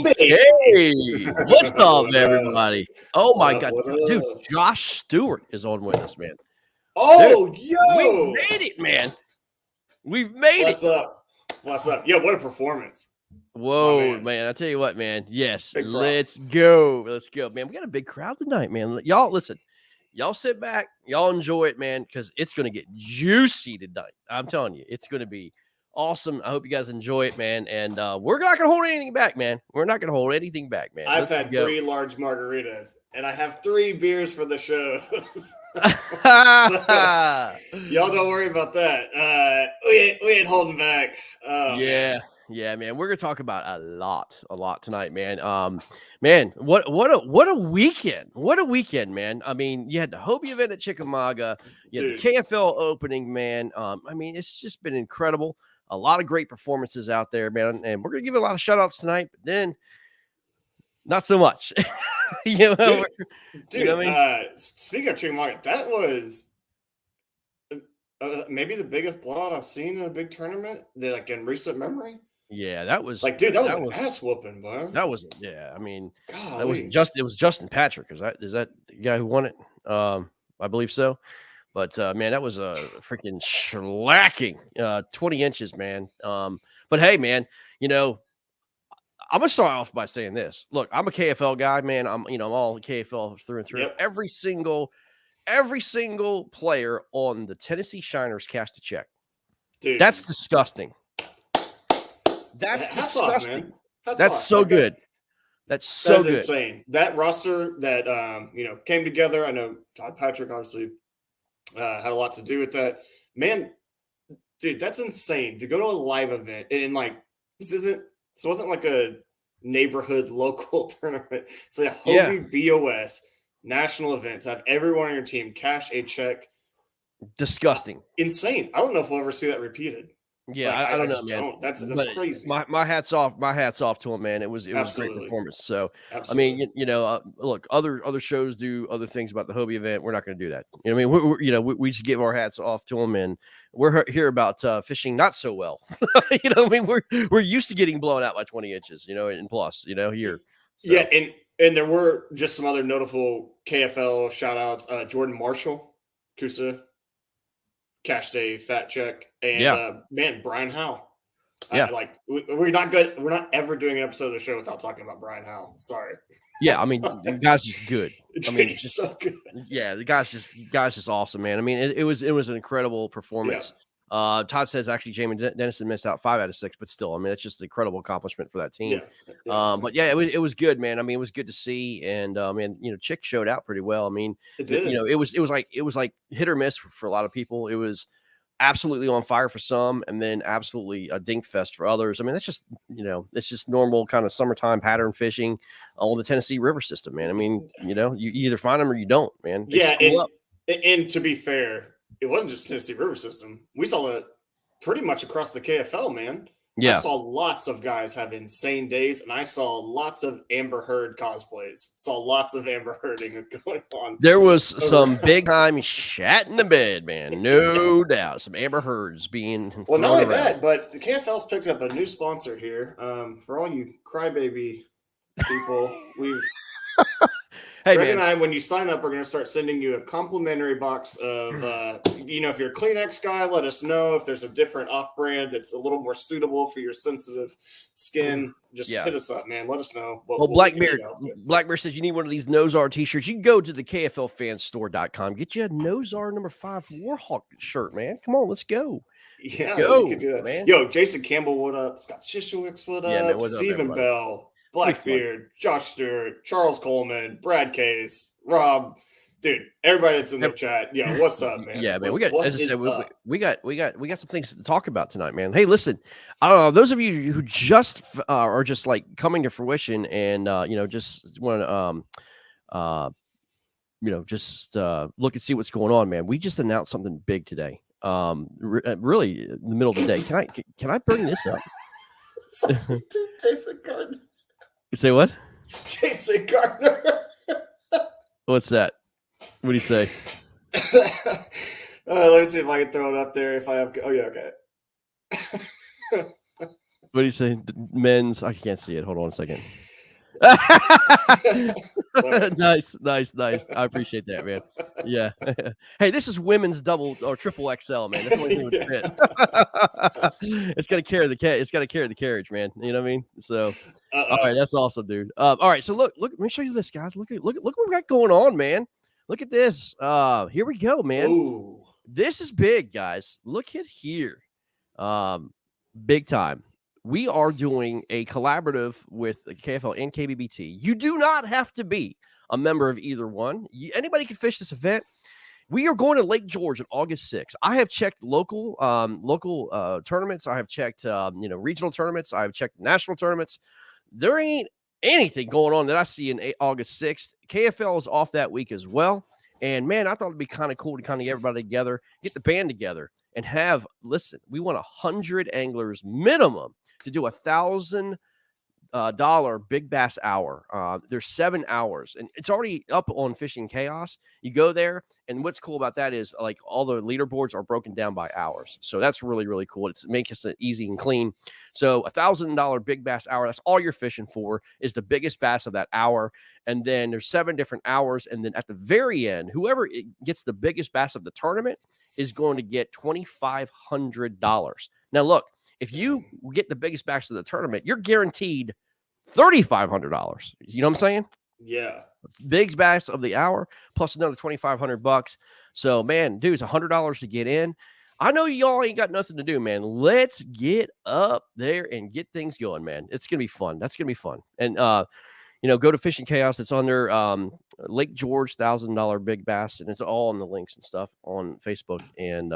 Okay, what's up, everybody? Oh my God, What dude, up? Josh Stewart is on with us, man. Oh, Dude, yo! we made it, man. We've made What's it. up? What's up? Yo, what a performance! Whoa, man! I tell you what, man. Yes, Big props. let's go. Let's go, man. We got a big crowd tonight, man. Y'all, listen. Y'all sit back. Y'all enjoy it, man, because it's going to get juicy tonight. I'm telling you, it's going to be awesome. I hope you guys enjoy it, man. And we're not going to hold anything back, man. We're not going to hold anything back, man. I've had 3 large margaritas, and I have 3 beers for the show. So, y'all don't worry about that. We ain't holding back. Oh, yeah. man. Yeah, man. We're gonna talk about a lot tonight, man. Man, what a weekend! What a weekend, man. I mean, you had the Hobie event at Chickamauga, you had the KFL opening, man. I mean, it's just been incredible. A lot of great performances out there, man. And we're gonna give a lot of shout outs tonight, but then not so much. Dude, you know what I mean? Speaking of Chickamauga, that was maybe the biggest blowout I've seen in a big tournament, like in recent memory. Yeah, that was like, dude, that was an ass whooping, bro. That was, yeah. I mean, golly. it was Justin Patrick. Is that the guy who won it? I believe so. But man, that was a freaking shellacking, 20 inches, man. But hey, man, you know, I'm gonna start off by saying this. Look, I'm a KFL guy, man. I'm all KFL through and through. Yep. Every single player on the Tennessee Shiners cashed a check. Dude, that's disgusting. That's disgusting. That's so good. That's so good. Insane. That roster that came together. I know Todd Patrick obviously had a lot to do with that. Man, dude, that's insane to go to a live event and like this wasn't like a neighborhood local tournament. It's like a Hobie BOS national event to have everyone on your team cash a check. Disgusting. Insane. I don't know if we'll ever see that repeated. Yeah, I don't know, man. That's crazy. My hat's off to him, man. It was a great performance. So absolutely. I mean, look, other shows do other things about the Hobie event. We're not going to do that. You know what I mean? We just give our hats off to him, and we're here about fishing not so well. You know, I mean, we're used to getting blown out by 20 inches. You know, and plus, here. So. Yeah, and there were just some other notable KFL shout outs. Jordan Marshall, Kusa. Cashed a fat check, and man, Brian Howe. Yeah, we're not good. We're not ever doing an episode of the show without talking about Brian Howe. Sorry. Yeah, I mean, the guy's just good. I mean, he's so good. Yeah, the guy's just awesome, man. I mean, it was an incredible performance. Yeah. Todd says actually Jamie Dennison missed out 5 out of 6, but still, I mean, it's just an incredible accomplishment for that team. But yeah, it was good, man. I mean, it was good to see, and Chick showed out pretty well. I mean, it did. It was like hit or miss for a lot of people. It was absolutely on fire for some, and then absolutely a dink fest for others. I mean, that's just it's just normal kind of summertime pattern fishing on the Tennessee River system, man. I mean, you either find them or you don't, man. And to be fair, it wasn't just Tennessee River system. We saw that pretty much across the KFL, man. Yeah. I saw lots of guys have insane days, and I saw lots of Amber Heard cosplays. Saw lots of Amber Hearding going on. There was some big time shat in the bed, man. No doubt. Some Amber Heards being well, not only that, but the KFL's picked up a new sponsor here. For all you crybaby people, we've hey, Greg and I, when you sign up, we're going to start sending you a complimentary box of, if you're a Kleenex guy, let us know. If there's a different off-brand that's a little more suitable for your sensitive skin, just hit us up, man. Let us know. Blackbeard says you need one of these Nozar t-shirts. You can go to the KFLFanStore.com. Get you a Nozar number 5 Warhawk shirt, man. Come on, let's go. Yeah, you could do that, man. Yo, Jason Campbell, what up? Scott Shishowicz, what up? Yeah, man, Stephen Bell. Blackbeard, Josh Stewart, Charles Coleman, Brad Case, Rob, dude, everybody that's in the chat. Yeah, what's up, man? Yeah, man. We got, as I said, we got some things to talk about tonight, man. Hey, listen, I don't know, those of you who just are just like coming to fruition and just want to just look and see what's going on, man. We just announced something big today. Really in the middle of the day. Can I bring this up? Jason Gardner. You say what? Jason Gardner. What's that? What do you say? Let me see if I can throw it up there. If I have, oh yeah, okay. What do you say? The men's. I can't see it. Hold on a second. Nice. I appreciate that, man. Yeah. Hey, this is women's double or triple XL, man. That's the only thing would fit. It's got to carry the It's got to carry the carriage, man. You know what I mean? So, all right, that's awesome, dude. All right, so look. Let me show you this, guys. Look what we got going on, man. Look at this. Here we go, man. Ooh. This is big, guys. Look at here. Big time. We are doing a collaborative with KFL and KBBT. You do not have to be a member of either one. Anybody can fish this event. We are going to Lake George on August 6th. I have checked local tournaments. I have checked regional tournaments. I have checked national tournaments. There ain't anything going on that I see in August 6th. KFL is off that week as well. And man, I thought it'd be kind of cool to kind of get everybody together, get the band together, and we want 100 anglers minimum to do $1,000 big bass hour. There's 7 hours, and it's already up on Fishing Chaos. You go there, and what's cool about that is like all the leaderboards are broken down by hours, so that's really, really cool. It makes it easy and clean. So $1,000 big bass hour, that's all you're fishing for, is the biggest bass of that hour. And then there's 7 different hours, and then at the very end, whoever gets the biggest bass of the tournament is going to get $2,500. Now look, if you get the biggest bass of the tournament, you're guaranteed $3,500. You know what I'm saying? Yeah. Big bass of the hour plus another $2,500. So, man, dude, it's $100 to get in. I know y'all ain't got nothing to do, man. Let's get up there and get things going, man. It's gonna be fun. That's gonna be fun. And go to Fishing Chaos. It's under Lake George $1,000 big bass, and it's all on the links and stuff on Facebook, and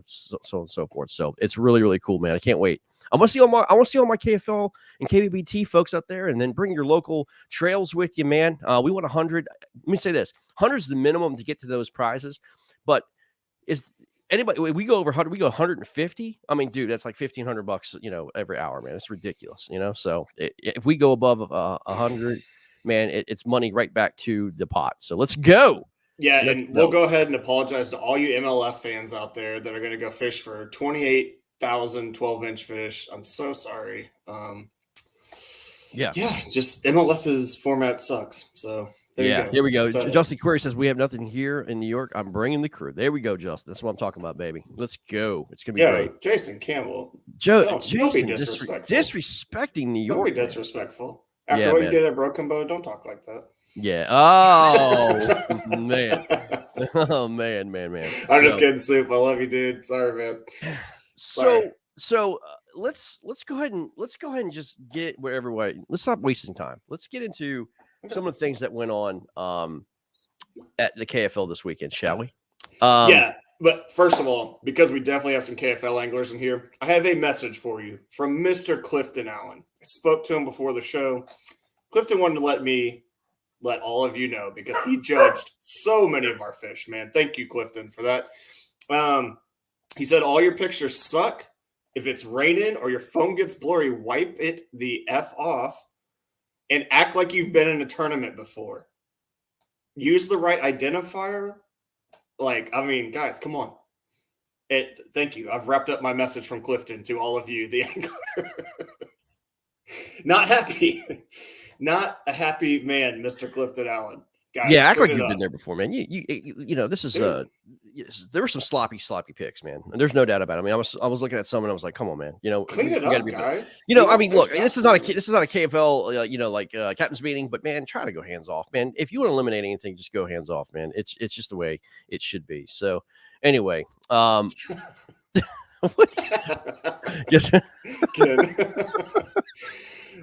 so on and so forth. So it's really, really cool, man. I can't wait. I want to see all my KFL and KBBT folks out there, and then bring your local trails with you, man. We want 100. Let me say this: 100 is the minimum to get to those prizes, but is anybody? We go over 100. We go 150. I mean, dude, that's like $1,500, every hour, man. It's ridiculous, So if we go above 100, man, it's money right back to the pot. So let's go. Yeah, we'll go ahead and apologize to all you MLF fans out there that are going to go fish for 28,000 12-inch fish. I'm so sorry. Just MLF's format sucks. So there you go. Here we go. So, Justin Query says, we have nothing here in New York. I'm bringing the crew. There we go, Justin. That's what I'm talking about, baby. Let's go. It's going to be great. Jason Campbell. Jason, don't be disrespectful. Disrespecting New York. Don't be disrespectful. After what you did at Broken Bow, don't talk like that. Yeah. Oh, man. Oh, man. I'm just kidding, Soup. I love you, dude. Sorry, man. So let's go ahead and just get whatever way. Let's stop wasting time. Let's get into some of the things that went on at the KFL this weekend, shall we? But first of all, because we definitely have some KFL anglers in here, I have a message for you from Mr. Clifton Allen. I spoke to him before the show. Clifton wanted to let all of you know, because he judged so many of our fish, man. Thank you, Clifton, for that. He said, all your pictures suck. If it's raining or your phone gets blurry, wipe it the F off and act like you've been in a tournament before. Use the right identifier. Guys, come on. Thank you. I've wrapped up my message from Clifton to all of you, the anglers. Not happy. Not a happy man, Mr. Clifton Allen. Guys, act like you've been there before, man. This is there were some sloppy picks, man. And there's no doubt about it. I mean, I was looking at some and I was like, come on, man. Clean it up, guys. Look, this is not a KFL, captain's meeting, but man, try to go hands off, man. If you want to eliminate anything, just go hands off, man. It's just the way it should be. So anyway, yes.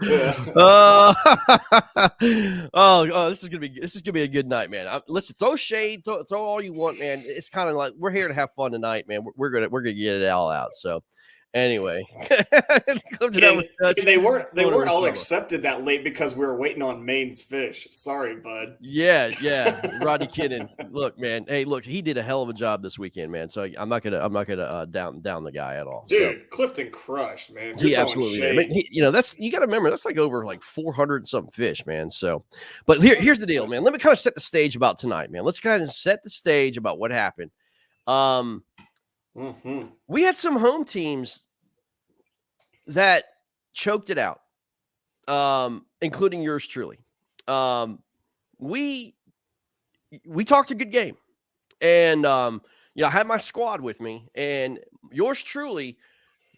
This is gonna be a good night, man. Listen, throw shade, throw all you want, man. It's kind of like we're here to have fun tonight, man. We're gonna get it all out. So anyway, they weren't all accepted that late because we were waiting on Maine's fish. Sorry, bud. Yeah. Rodney Kinnan. Look, man. Hey, look, he did a hell of a job this weekend, man. So I'm not gonna down the guy at all. Dude, so, Clifton crushed, man. He absolutely did. I mean, that's, you got to remember, that's like over like 400 and something fish, man. So, but here's the deal, man. Let me kind of set the stage about tonight, man. Let's kind of set the stage about what happened. We had some home teams that choked it out. including yours truly. We talked a good game, and you know, I had my squad with me, and yours truly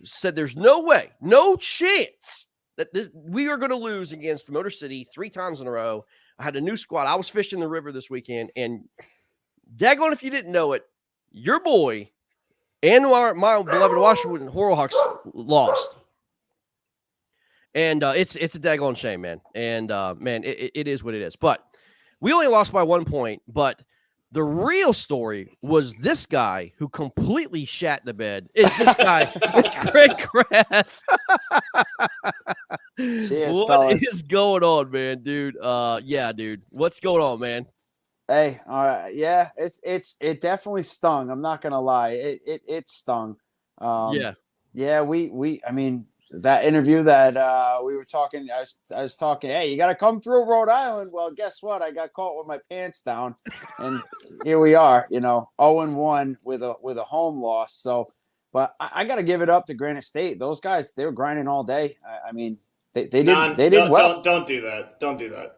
said there's no way, no chance that we are going to lose against Motor City 3 times in a row. I had a new squad. I was fishing the river this weekend, and daggone if you didn't know it, your boy and my beloved Washington Horrorhawks lost. And it's a daggone shame, man. And man, it is what it is. But we only lost by 1 point. But the real story was this guy who completely shat the bed. It's this guy, Greg Kras. What is going on, man, dude? Yeah, dude. What's going on, man? Hey, yeah, it definitely stung. I'm not gonna lie, it stung. Yeah, I mean, that interview that we were talking, I was talking. Hey, you got to come through Rhode Island. Well, guess what? I got caught with my pants down, and here we are. You know, 0-1 with a home loss. So, but I got to give it up to Granite State. Those guys, they were grinding all day. I mean, they did well. Don't do that. Don't do that.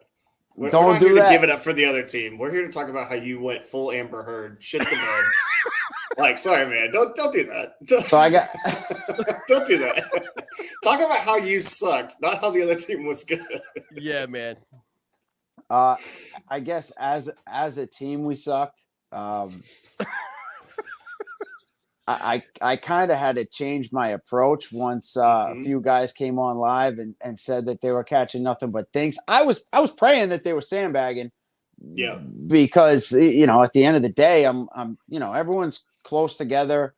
We're not here to give it up for the other team. We're here to talk about how you went full Amber Heard, shit the bed. Like, sorry, man. Don't do that. So I got. Don't do that. Talk about how you sucked, not how the other team was good. Yeah, man. I guess as a team we sucked. I kind of had to change my approach once a few guys came on live and said that they were catching nothing but dinks. I was praying that they were sandbagging. Yeah. Because, you know, at the end of the day, I'm you know, everyone's close together.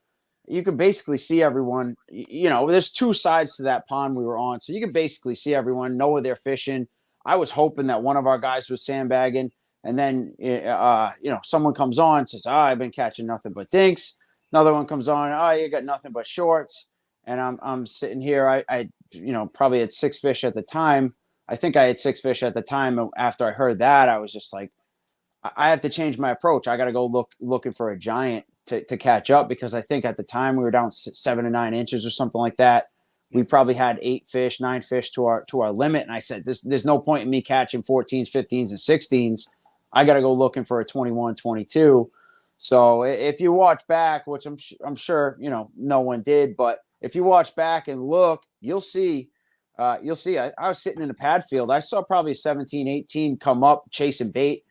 You can basically see everyone. You know, there's 2 sides to that pond we were on, so you can basically see everyone, know where they're fishing. I was hoping that one of our guys was sandbagging, and then you know, someone comes on and says, "Oh, I've been catching nothing but dinks." Another one comes on, "Oh, you got nothing but shorts." And I'm sitting here. I you know, probably had 6 fish at the time. I think I had 6 fish at the time. And after I heard that, I was just like, I have to change my approach. I got to go looking for a giant to catch up, because I think at the time we were down 7 to 9 inches or something like that. We probably had 8 fish, 9 fish to our limit. And I said, there's no point in me catching 14s, 15s, and 16s. I got to go looking for a 21, 22. So if you watch back, which I'm sure, you know, no one did, but if you watch back and look, you'll see I was sitting in the pad field. I saw probably 17, 18 come up chasing bait.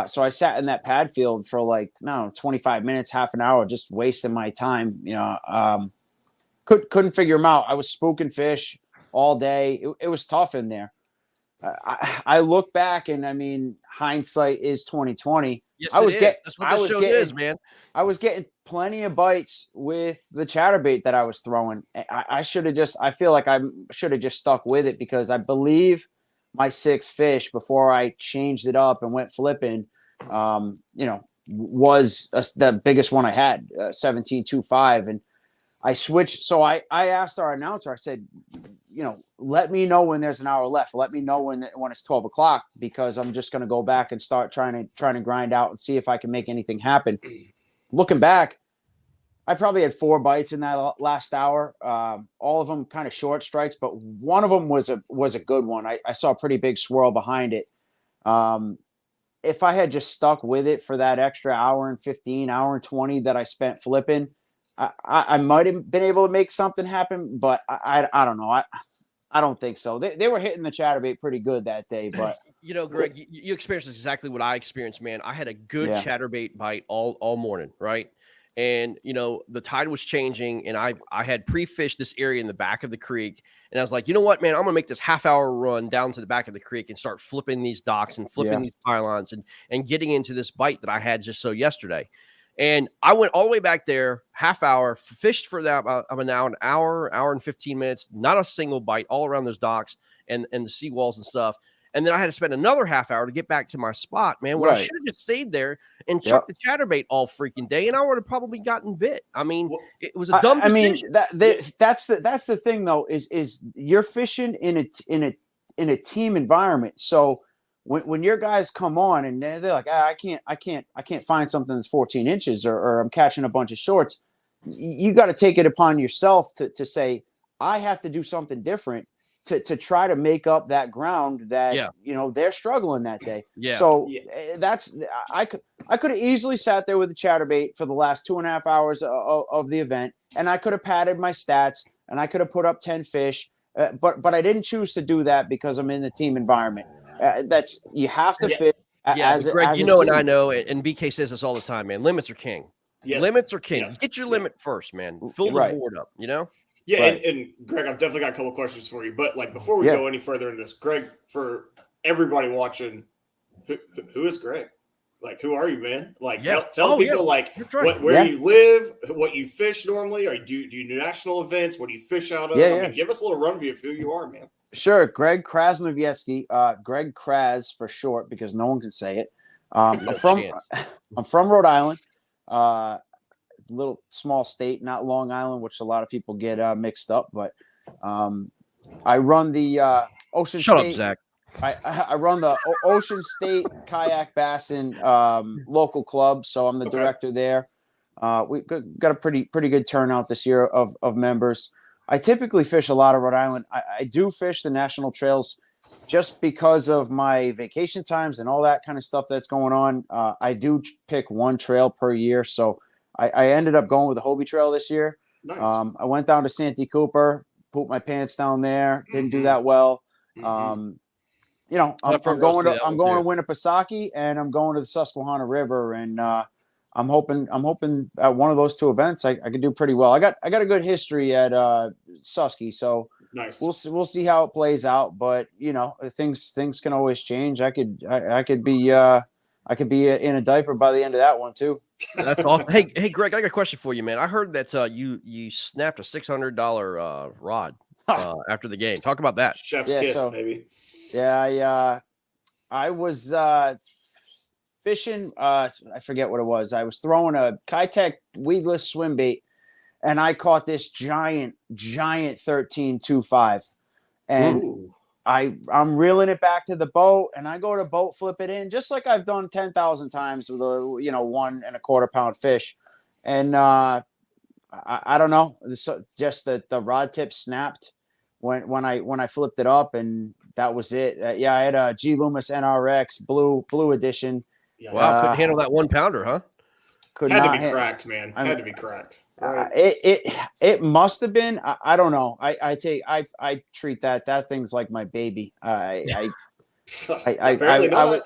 So I sat in that pad field for like, 25 minutes, half an hour, just wasting my time. You know, couldn't figure them out. I was spooking fish all day. It was tough in there. I look back, and I mean, hindsight is 2020. Yes, that's what the show is, man. I was getting plenty of bites with the chatterbait that I was throwing. I should have just. I feel like I should have just stuck with it, because I believe my 6 fish before I changed it up and went flipping, you know, was the biggest one I had, 17.25. And I switched. So I asked our announcer, I said, you know, let me know when there's an hour left. Let me know when it's 12 o'clock, because I'm just going to go back and start trying to grind out and see if I can make anything happen. Looking back, I probably had 4 bites in that last hour. All of them kind of short strikes, but one of them was a good one. I saw a pretty big swirl behind it. If I had just stuck with it for that extra hour and 15, hour and 20 that I spent flipping, I might have been able to make something happen, but I don't know. I don't think so. They were hitting the chatterbait pretty good that day, but you know, Greg, you experienced exactly what I experienced, man. I had a good chatterbait bite all morning, right? And, you know, the tide was changing, and I had pre-fished this area in the back of the creek. And I was like, you know what, man, I'm going to make this half-hour run down to the back of the creek and start flipping these docks and flipping these pylons and getting into this bite that I had just so yesterday. And I went all the way back there, half hour, fished for that about an hour and 15 minutes, not a single bite all around those docks and the seawalls and stuff. And then I had to spend another half hour to get back to my spot, man, when I should have just stayed there and chucked the chatterbait all freaking day, and I would have probably gotten bit. I mean, it was a dumb decision. I mean, that's the thing, though, is you're fishing in a team environment. So when your guys come on and they're like, I can't find something that's 14 inches or I'm catching a bunch of shorts, you got to take it upon yourself to say, I have to do something different to try to make up that ground that they're struggling that day. Yeah. So that's I could have easily sat there with the chatterbait for the last 2.5 hours of the event, and I could have padded my stats and I could have put up 10 fish, but I didn't choose to do that because I'm in the team environment. That's you have to fish. Greg, and I know, and BK says this all the time, man. Limits are king. Yeah. Limits are king. Get your limit first, man. Fill the board up, Yeah, and Greg, I've definitely got a couple questions for you. But like before we go any further into this, Greg, for everybody watching, who is Greg? Like, who are you, man? Like, tell people like where you live, what you fish normally, or do you do national events? What do you fish out of? I mean, give us a little run view of who you are, man. Sure, Greg Krasnowiecki, Greg Kras for short because no one can say it. I'm from Rhode Island, little small state, not Long Island, which a lot of people get mixed up. But I run the Ocean Shut State. Up, Zach. I run the Ocean State Kayak Bassin local club, so I'm the director there. We got a pretty good turnout this year of members. I typically fish a lot of Rhode Island. I do fish the national trails just because of my vacation times and all that kind of stuff that's going on. I do pick one trail per year, so I ended up going with the Hobie Trail this year. Nice. I went down to Santee Cooper, pooped my pants down there, didn't do that well. I'm going to Winnipesaukee and I'm going to the Susquehanna River, and I'm hoping at one of those two events I could do pretty well. I got a good history at Susky, so nice. We'll see how it plays out. But things can always change. I could be in a diaper by the end of that one too. That's awesome. Hey, Greg, I got a question for you, man. I heard that you snapped a $600 rod after the game. Talk about that. Chef's kiss, baby. Yeah, I was fishing. I forget what it was. I was throwing a Kitech weedless swim bait, and I caught this giant 13.25, and I'm reeling it back to the boat, and I go to boat flip it in just like I've done 10,000 times with a 1.25 pound fish, and I don't know, just the rod tip snapped when I flipped it up, and that was it. I had a G Loomis NRX blue edition. Yeah. Wow, couldn't handle that 1 pounder, huh? Had to be cracked, man. Had to be cracked. Right. It must have been. I don't know. I treat that thing's like my baby. I would.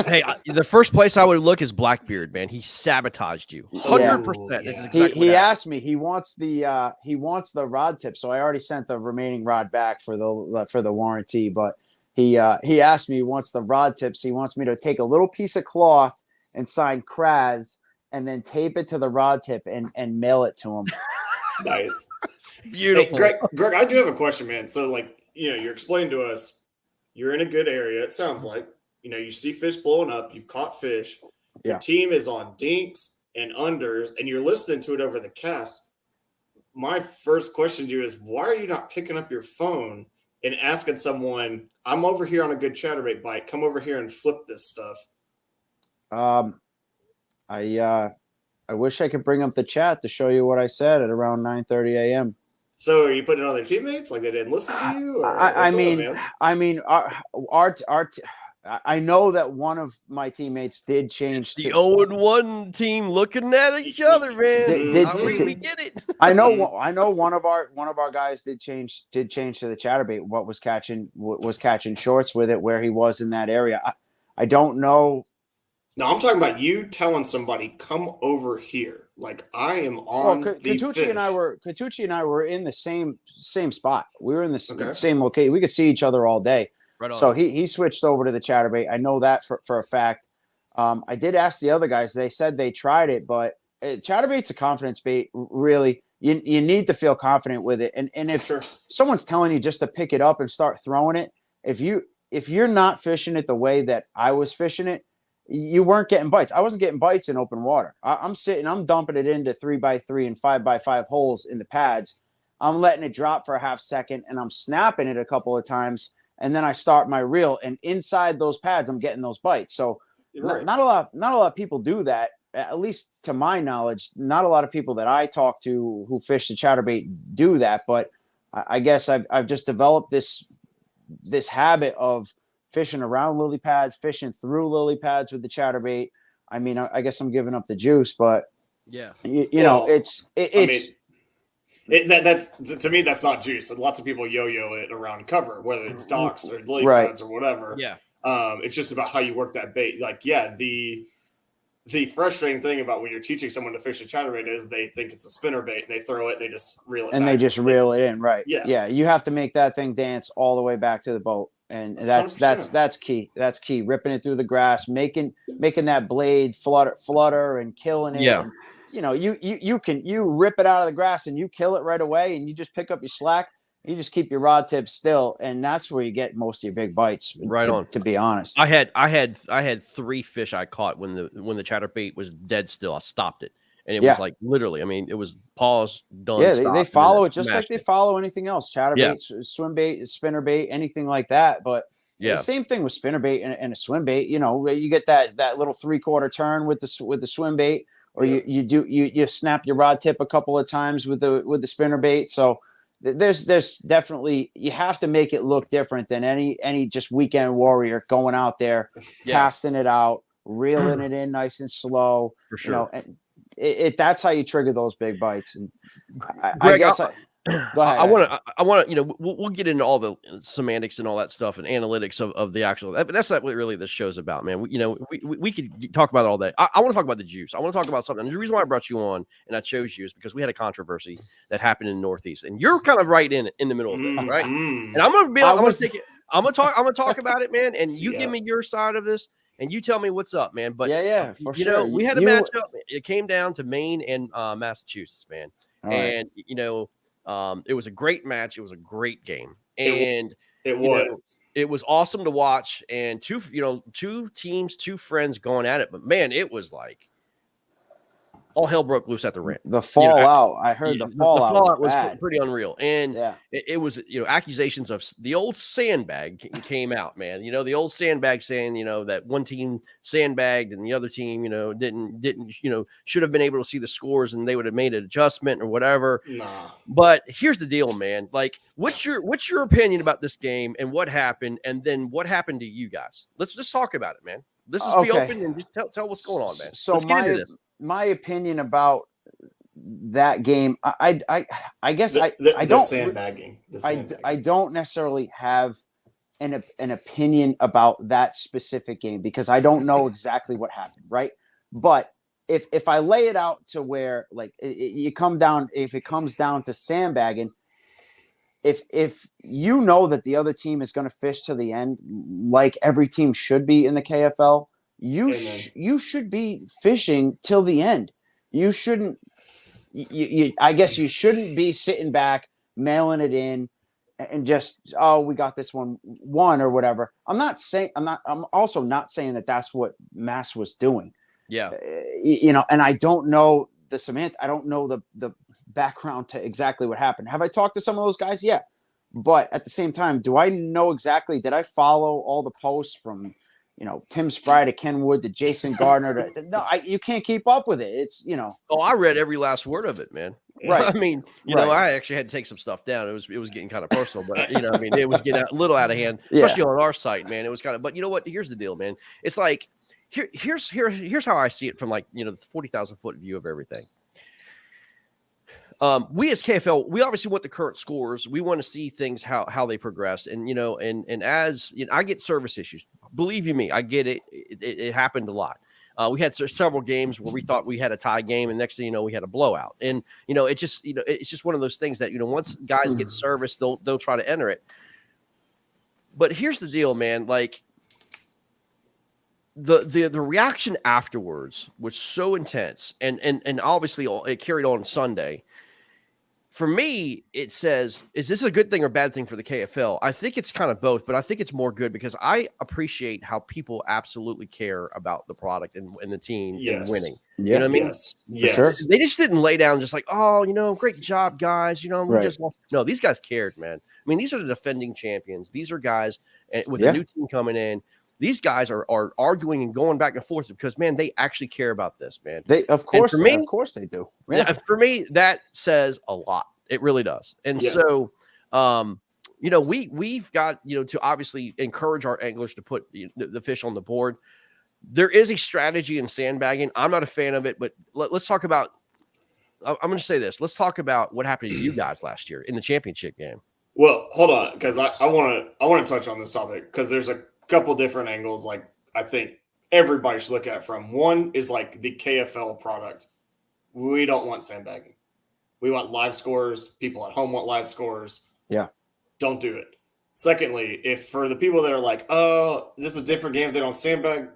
Hey, the first place I would look is Blackbeard, man. He sabotaged you 100%. Yeah. He asked me. He wants the rod tip, so I already sent the remaining rod back for the warranty. But he asked me. He wants the rod tips. He wants me to take a little piece of cloth and sign Kras, and then tape it to the rod tip and mail it to him. Nice. Beautiful. Hey, Greg, I do have a question, man. So, you're explaining to us, you're in a good area. It sounds like, you see fish blowing up. You've caught fish. Your team is on dinks and unders, and you're listening to it over the cast. My first question to you is, why are you not picking up your phone and asking someone, I'm over here on a good chatterbait bite. Come over here and flip this stuff. I wish I could bring up the chat to show you what I said at around 9:30 a.m. So are you putting it on their teammates? Like they didn't listen to you? I know that one of my teammates did change. It's the 0-1 team looking at each other, man. We get it. I know one of our guys did change to the chatterbait. What was catching shorts with it where he was in that area. I don't know. No, I'm talking about you telling somebody, come over here. Like I am on the fish. Katucci and I were in the same spot. We were in the same location. We could see each other all day. Right on. So he switched over to the chatterbait. I know that for a fact. I did ask the other guys. They said they tried it, but chatterbait's a confidence bait. Really, you need to feel confident with it. And if someone's telling you just to pick it up and start throwing it, if you're not fishing it the way that I was fishing it, you weren't getting bites. I wasn't getting bites in open water. I'm dumping it into 3x3 and 5x5 holes in the pads. I'm letting it drop for a half second and I'm snapping it a couple of times. And then I start my reel, and inside those pads, I'm getting those bites. So not a lot of people do that. At least to my knowledge, not a lot of people that I talk to who fish the chatterbait do that. But I guess I've just developed this habit of fishing around lily pads, fishing through lily pads with the chatterbait. I mean, I guess I'm giving up the juice, but yeah, you know, it's that's to me, that's not juice. Lots of people yo-yo it around cover, whether it's docks or lily Right. pads or whatever. yeah. It's just about how you work that bait. Like, yeah, the frustrating thing about when you're teaching someone to fish a chatterbait is they think it's a spinner bait and they throw it and they just reel it and back. they just reel it in, right? Yeah. You have to make that thing dance all the way back to the boat, and that's 100%. key. That's key. Ripping it through the grass, making that blade flutter and killing it. Yeah. And, you know, you rip it out of the grass and you kill it right away, and you just pick up your slack. You just keep your rod tip still, and that's where you get most of your big bites. Right on. To be honest, I had 3 fish I caught when the chatterbait was dead still. I stopped it, and it was like literally. I mean, it was pause done. Yeah, they follow it just like they it. follow anything else: chatterbait, swim bait, spinner bait, anything like that. But the same thing with spinner bait and a swim bait. You know, you get that little 3/4 turn with the swim bait, or you snap your rod tip a couple of times with the spinner bait. So there's definitely, you have to make it look different than any just weekend warrior going out there, casting it out, reeling it in nice and slow. For sure. You know, and that's how you trigger those big bites. And Greg, go ahead. I want to, you know, we'll get into all the semantics and all that stuff and analytics of the actual, but that's not what really this show's about, man. We could talk about all that. I want to talk about the juice. I want to talk about something. And the reason why I brought you on and I chose you is because we had a controversy that happened in the Northeast, and you're kind of right in the middle of it, right? And I'm going to talk about it, man. And you give me your side of this, and you tell me what's up, man. But for sure. we had a matchup. It came down to Maine and Massachusetts, man. And you know, it was a great match. It was a great game, and it was awesome to watch. And two teams, two friends going at it. But man, it was like all hell broke loose at the rim. The fallout, I heard the fallout was pretty unreal. And it was, accusations of the old sandbag came out, man. You know, the old sandbag saying, that one team sandbagged and the other team, didn't, should have been able to see the scores and they would have made an adjustment or whatever. Nah. But here's the deal, man. Like, what's your opinion about this game and what happened? And then what happened to you guys? Let's talk about it, man. Let's just be open and just tell what's going on, man. So my opinion about that game, I guess I don't sandbagging. I don't necessarily have an opinion about that specific game because I don't know exactly what happened, right? But if I lay it out to where like if it comes down to sandbagging, if you know that the other team is going to fish to the end, like every team should be in the KFL, you should be fishing till the end. You shouldn't. I guess you shouldn't be sitting back, mailing it in, and just we got this one or whatever. I'm also not saying that that's what Mass was doing. Yeah. And I don't know the semantics. I don't know the background to exactly what happened. Have I talked to some of those guys? Yeah. But at the same time, do I know exactly? Did I follow all the posts from, Tim Spry to Ken Wood to Jason Gardner? You can't keep up with it. It's, Oh, I read every last word of it, man. Right. I mean, I actually had to take some stuff down. It was getting kind of personal, but it was getting a little out of hand, especially on our site, man. It was kind of, but you know what? Here's the deal, man. It's like, here's how I see it from like, the 40,000 foot view of everything. We as KFL, we obviously want the current scores. We want to see things how they progress, and and as I get service issues. Believe you me, I get it. It happened a lot. We had several games where we thought we had a tie game, and next thing you know, we had a blowout. And it's just one of those things that once guys get service, they'll try to enter it. But here's the deal, man. Like the reaction afterwards was so intense, and obviously it carried on Sunday. For me, it says, is this a good thing or bad thing for the KFL? I think it's kind of both, but I think it's more good because I appreciate how people absolutely care about the product and the team and winning. Yeah. You know what I mean? Yes. Sure. They just didn't lay down just like, great job, guys. We just lost. No, these guys cared, man. I mean, these are the defending champions. These are guys with a new team coming in. These guys are arguing and going back and forth because, man, they actually care about this, man. Of course they do. Yeah. For me, that says a lot. It really does. And so we've got, to obviously encourage our anglers to put the fish on the board. There is a strategy in sandbagging. I'm not a fan of it, but let's talk about, I'm going to say this. Let's talk about what happened to you guys last year in the championship game. Well, hold on, because I want to touch on this topic because there's a couple different angles. Like I think everybody should look at it from. One is like the KFL product. We don't want sandbagging. We want live scores. People at home want live scores. Yeah. Don't do it. Secondly, if for the people that are like, oh, this is a different game if they don't sandbag,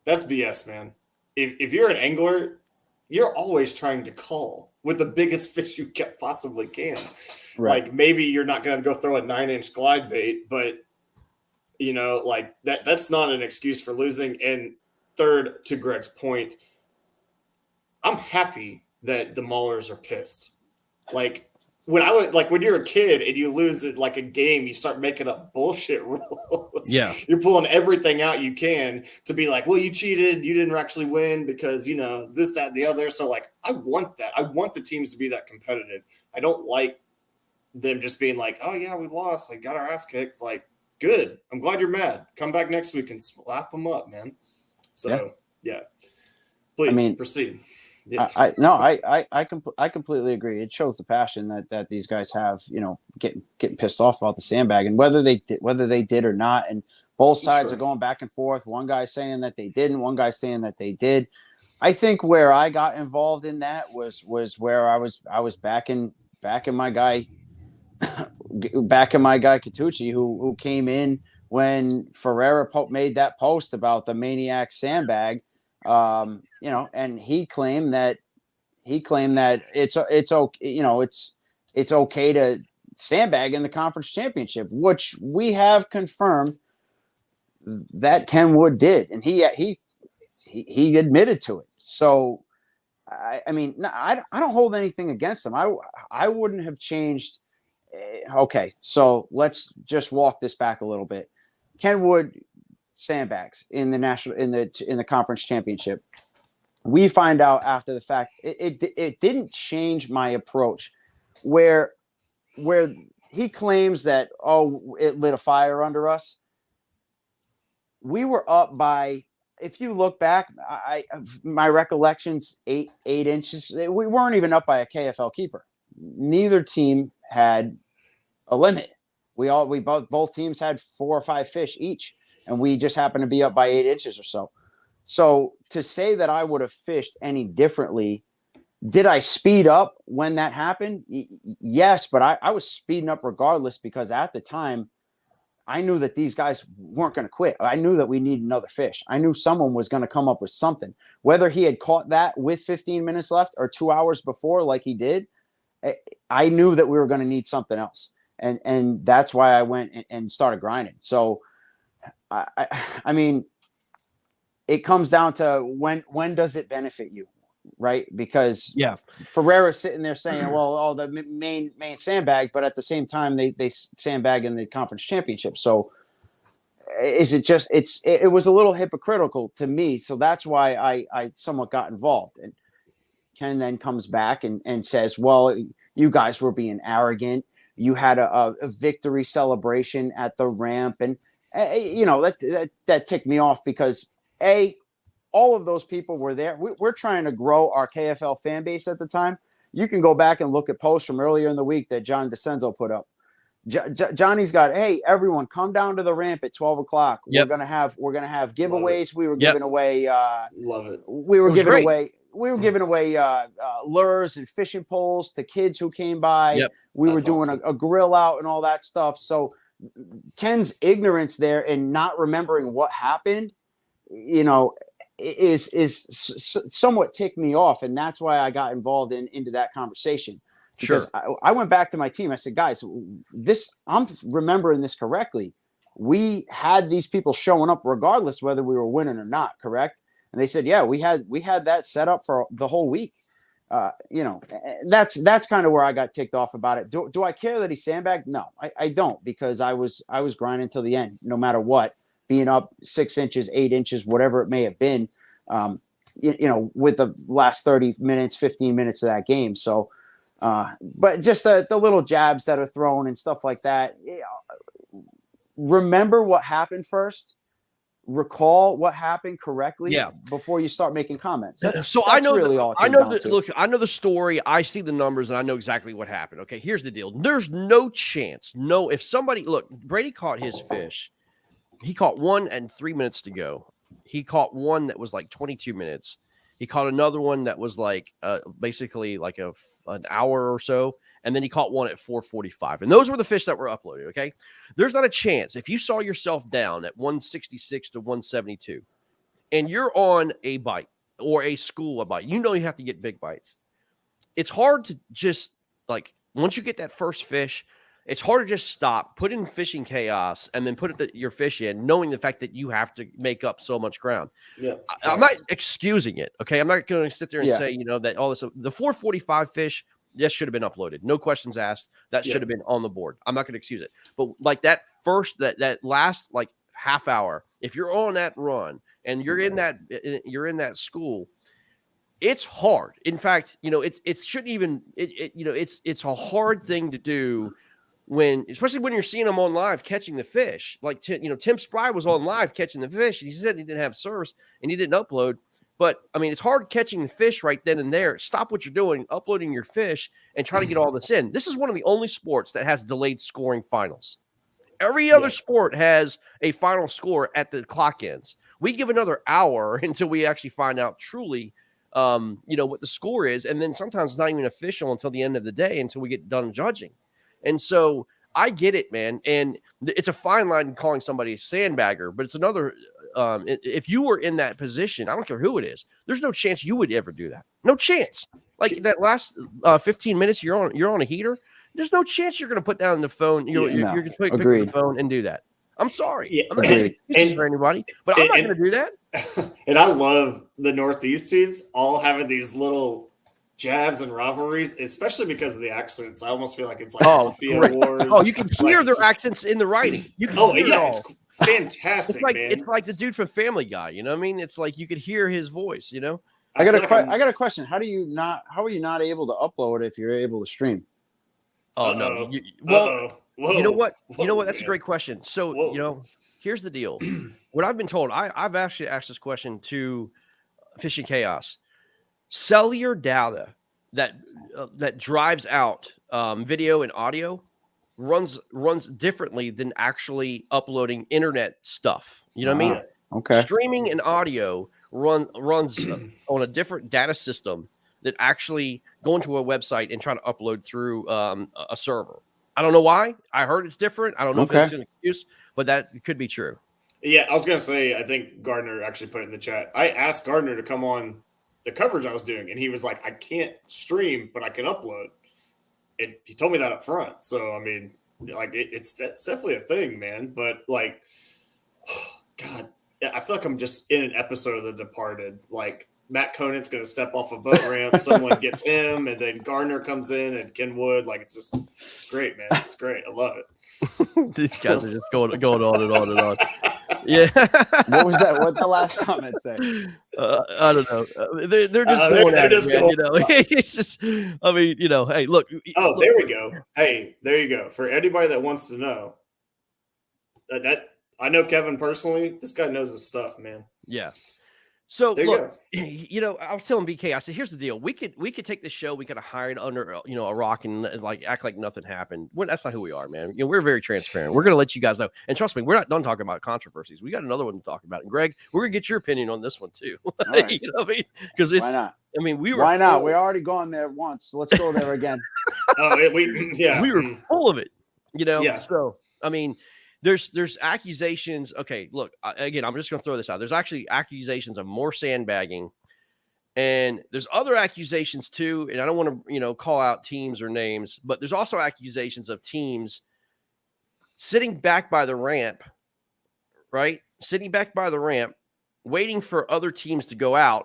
that's BS, man. If you're an angler, you're always trying to call with the biggest fish you possibly can. Right. Like maybe you're not going to go throw a 9-inch glide bait, but like that's not an excuse for losing. And third, to Greg's point, I'm happy that the maulers are pissed. Like when you're a kid and you lose it like a game, you start making up bullshit rules. Yeah. You're pulling everything out you can to be like, well, you cheated. You didn't actually win because, this, that, and the other. So like, I want that. I want the teams to be that competitive. I don't like them just being like, oh yeah, we lost. Like got our ass kicked. Like good. I'm glad you're mad. Come back next week and slap them up, man. So yeah. Please proceed. Yeah. I completely agree. It shows the passion that these guys have, getting pissed off about the sandbagging, whether they did or not. And both sides are going back and forth. One guy saying that they didn't, one guy saying that they did. I think where I got involved in that was where I was backing my guy Catucci, who came in when Ferreira made that post about the maniac sandbag. And he claimed that it's okay to sandbag in the conference championship, which we have confirmed that Ken Wood did, and he admitted to it. So, I don't hold anything against him. I wouldn't have changed. Okay, so let's just walk this back a little bit. Ken Wood sandbags in the conference championship. We find out after the fact it didn't change my approach where he claims that it lit a fire under us. We were up by, if you look back, my recollection's 8 inches. We weren't even up by a KFL keeper. Neither team had a limit. Both teams had 4 or 5 fish each. And we just happened to be up by 8 inches or so. So to say that I would have fished any differently, did I speed up when that happened? Yes, but I was speeding up regardless because at the time, I knew that these guys weren't going to quit. I knew that we needed another fish. I knew someone was going to come up with something. Whether he had caught that with 15 minutes left or 2 hours before like he did, I knew that we were going to need something else. And that's why I went and started grinding. So, I mean, it comes down to when does it benefit you, right? Because Ferreira's sitting there saying, well, the main sandbag, but at the same time they sandbag in the conference championship. So is it just it was a little hypocritical to me. So that's why I somewhat got involved. And Ken then comes back and says, well, you guys were being arrogant. You had a victory celebration at the ramp, and that ticked me off because all of those people were there. We're trying to grow our KFL fan base at the time. You can go back and look at posts from earlier in the week that John DeCenzo put up. Johnny's got, hey, everyone, come down to the ramp at 12 o'clock. Yep. We're gonna have giveaways. We were giving away. Love it. We were giving away. We were giving away lures and fishing poles to kids who came by. Yep. We were doing a grill out and all that stuff. So Ken's ignorance there and not remembering what happened, is somewhat ticked me off, and that's why I got involved into that conversation. Because I went back to my team. I said, guys, I'm remembering this correctly. We had these people showing up regardless whether we were winning or not, correct? And they said, yeah, we had that set up for the whole week. That's kind of where I got ticked off about it. Do I care that he sandbagged? No, I don't, because I was grinding till the end, no matter what, being up 6 inches, 8 inches, whatever it may have been, with the last 30 minutes, 15 minutes of that game. So But just the little jabs that are thrown and stuff like that. Remember what happened first. Recall what happened correctly before you start making comments. That's I know really all. I know that. Look, I know the story. I see the numbers, and I know exactly what happened. Okay, here's the deal. There's no chance. No, if somebody Brady caught his fish. He caught one and 3 minutes to go. He caught one that was like 22 minutes. He caught another one that was like basically like an hour or so. And then he caught one at 4:45. And those were the fish that were uploaded, okay? There's not a chance. If you saw yourself down at 166 to 172 and you're on a bite or a school bite, you know you have to get big bites. It's hard to just, like, once you get that first fish, it's hard to just stop, put in fishing chaos, and then put your fish in, knowing the fact that you have to make up so much ground. Yeah, I'm not excusing it, okay? I'm not going to sit there and say, that all this, the 4:45 fish, yes, should have been uploaded. No questions asked. That should have been on the board. I'm not going to excuse it. But like that last like half hour, if you're on that run and you're in that school, it's hard. In fact, it shouldn't even, it's a hard thing to do especially when you're seeing them on live catching the fish. Like, Tim Spry was on live catching the fish. He said he didn't have service and he didn't upload. But, I mean, it's hard catching the fish right then and there. Stop what you're doing, uploading your fish, and try to get all this in. This is one of the only sports that has delayed scoring finals. Every other sport has a final score at the clock ends. We give another hour until we actually find out truly, what the score is. And then sometimes it's not even official until the end of the day, until we get done judging. And so I get it, man. And it's a fine line calling somebody a sandbagger, but it's another – if you were in that position, I don't care who it is, there's no chance you would ever do that. No chance. Like that last 15 minutes, you're on a heater. There's no chance you're going to put down the phone. You're going to pick up the phone and do that. I'm sorry. Yeah, I'm not going to for anybody, but I'm not going to do that. And I love the Northeast teams all having these little jabs and rivalries, especially because of the accents. I almost feel like it's like Mafia Wars. Oh, you can hear their accents in the writing. You can hear it all. It's fantastic, man. It's like the dude from Family Guy. You know what I mean? It's like you could hear his voice. I got a question. How are you not able to upload if you're able to stream? Oh no. You know what? That's a great question. So here's the deal. What I've been told, I've actually asked this question to Fishing Chaos. Cellular data that drives out video and audio runs differently than actually uploading internet stuff. You know what I mean? Okay. Streaming and audio runs on a different data system that actually going to a website and trying to upload through a server. I don't know why. I heard it's different. I don't know if it's an excuse, but that could be true. Yeah, I was going to say, I think Gardner actually put it in the chat. I asked Gardner to come on the coverage I was doing, and he was like, I can't stream, but I can upload. And he told me that up front. So, I mean, like, it's definitely a thing, man. But, like, God, I feel like I'm just in an episode of The Departed. Like, Matt Conant's going to step off a boat ramp. Someone gets him, and then Gardner comes in, and Ken Wood. Like, it's great, man. It's great. I love it. These guys are just going on and on and on. Yeah. What was that? What the last comment say? I don't know. They're just going at it, man, It's just, I mean, hey, look. Oh, there we go. Hey, there you go. For anybody that wants to know, that I know Kevin personally. This guy knows his stuff, man. Yeah. So there look, I was telling BK, I said, here's the deal. We could take this show, we could hide under, a rock and like act like nothing happened. That's not who we are, man. We're very transparent. We're going to let you guys know. And trust me, we're not done talking about controversies. We got another one to talk about. And Greg, we're going to get your opinion on this one too. Right. You know what I mean? Because it's, why not? I mean, why not? We already gone there once. So let's go there again. We were full of it, Yeah. So, I mean, there's accusations. Okay, look, again, I'm just going to throw this out. There's actually accusations of more sandbagging, and there's other accusations too. And I don't want to, call out teams or names, but there's also accusations of teams sitting back by the ramp, right? Sitting back by the ramp, waiting for other teams to go out,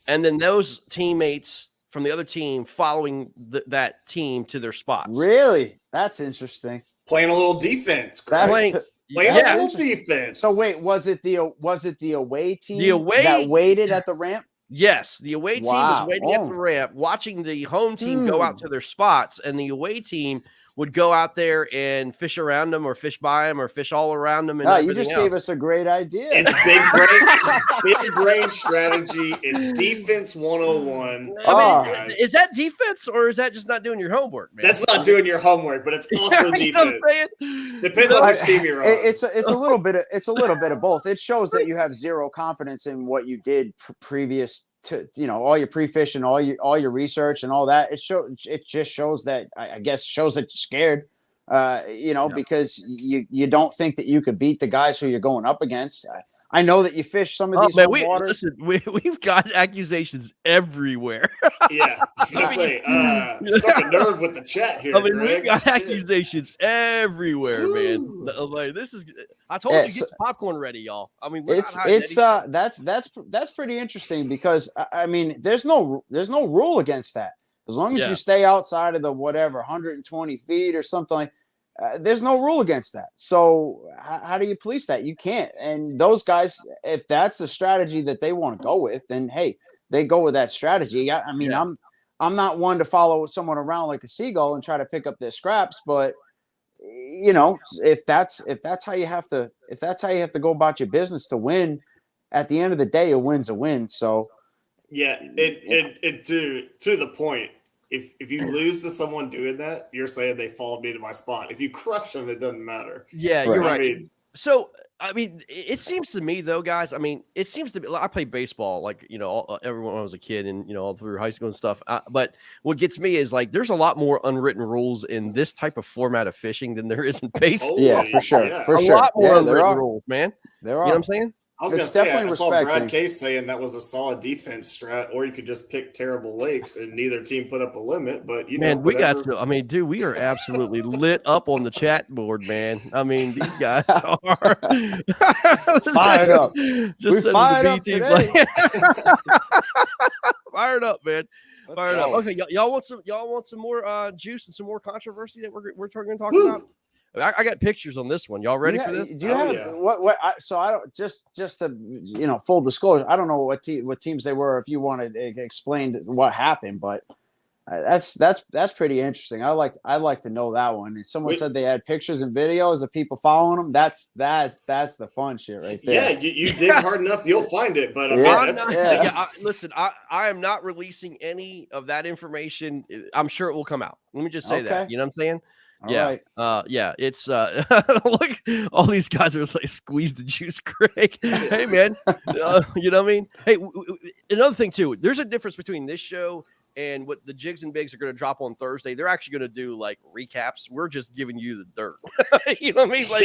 and then those teammates from the other team following that team to their spots. Really? That's interesting. Playing a little defense. Playing a little defense. So wait, was it the away team that waited at the ramp? Yes, the away team was Wow. waiting at the Oh. ramp, watching the home team go out to their spots, and the away team would go out there and fish around them, or fish by them, or fish all around them, and No, you everything just else. gave us a great idea. It's big brain strategy. It's defense 101. I mean, is that defense, or is that just not doing your homework, man? That's not doing your homework, but it's also You know what I'm defense. saying? Depends on which team you're on. It's a little bit of both. It shows that you have zero confidence in what you did previous to, all your pre-fishing, all your research and all that. It just shows that, I guess, shows that you're scared. Because you don't think that you could beat the guys who you're going up against. I know that you fish some of these waters. Listen, we've got accusations everywhere. Yeah, I was gonna say, struck a nerve with the chat here. I mean, Greg. we've got accusations everywhere, man. Like, this is. I told you, get the popcorn ready, y'all. I mean, that's pretty interesting, because I mean, there's no rule against that. As long as you stay outside of the 120 feet or something like. There's no rule against that. So how do you police that? You can't. And those guys, if that's the strategy that they want to go with, then hey, they go with that strategy. I mean, I'm not one to follow someone around like a seagull and try to pick up their scraps, but if that's how you have to go about your business to win, at the end of the day, a win's a win. So yeah, it to the point. If you lose to someone doing that, you're saying they followed me to my spot. If you crush them, it doesn't matter. Yeah, you're right. So I mean, it seems to me though, guys. I mean, it seems to be. I played baseball, like everyone when I was a kid, and all through high school and stuff. But what gets me is like, there's a lot more unwritten rules in this type of format of fishing than there is in baseball. Yeah, for sure. Yeah. For a sure. lot more there unwritten are rules, man. There are. You know what I'm saying? I was going to say, I saw respect, Brad Case saying that was a solid defense strat, or you could just pick terrible lakes, and neither team put up a limit. But man, we got to. I mean, dude, we are absolutely lit up on the chat board, man. I mean, these guys are fired up. Just we fired up today. Fired up, man. Fired up. Go. Okay, y'all want some more juice and some more controversy that we're going to talk about? I got pictures on this one. Y'all ready for this? Do you have what? So I don't just to full disclosure. I don't know what teams they were. If you wanted to explain what happened, but that's pretty interesting. I like to know that one. And someone said they had pictures and videos of people following them. That's the fun shit right there. Yeah, you dig hard enough, you'll find it. But listen, I am not releasing any of that information. I'm sure it will come out. Let me just say that. You know what I'm saying? All right. It's look, all these guys are like, squeeze the juice, Craig. Hey, man, you know what I mean? Hey, another thing too, there's a difference between this show and what the Jigs and Bigs are going to drop on Thursday. They're actually going to do like recaps. We're just giving you the dirt. You know what I mean? Like,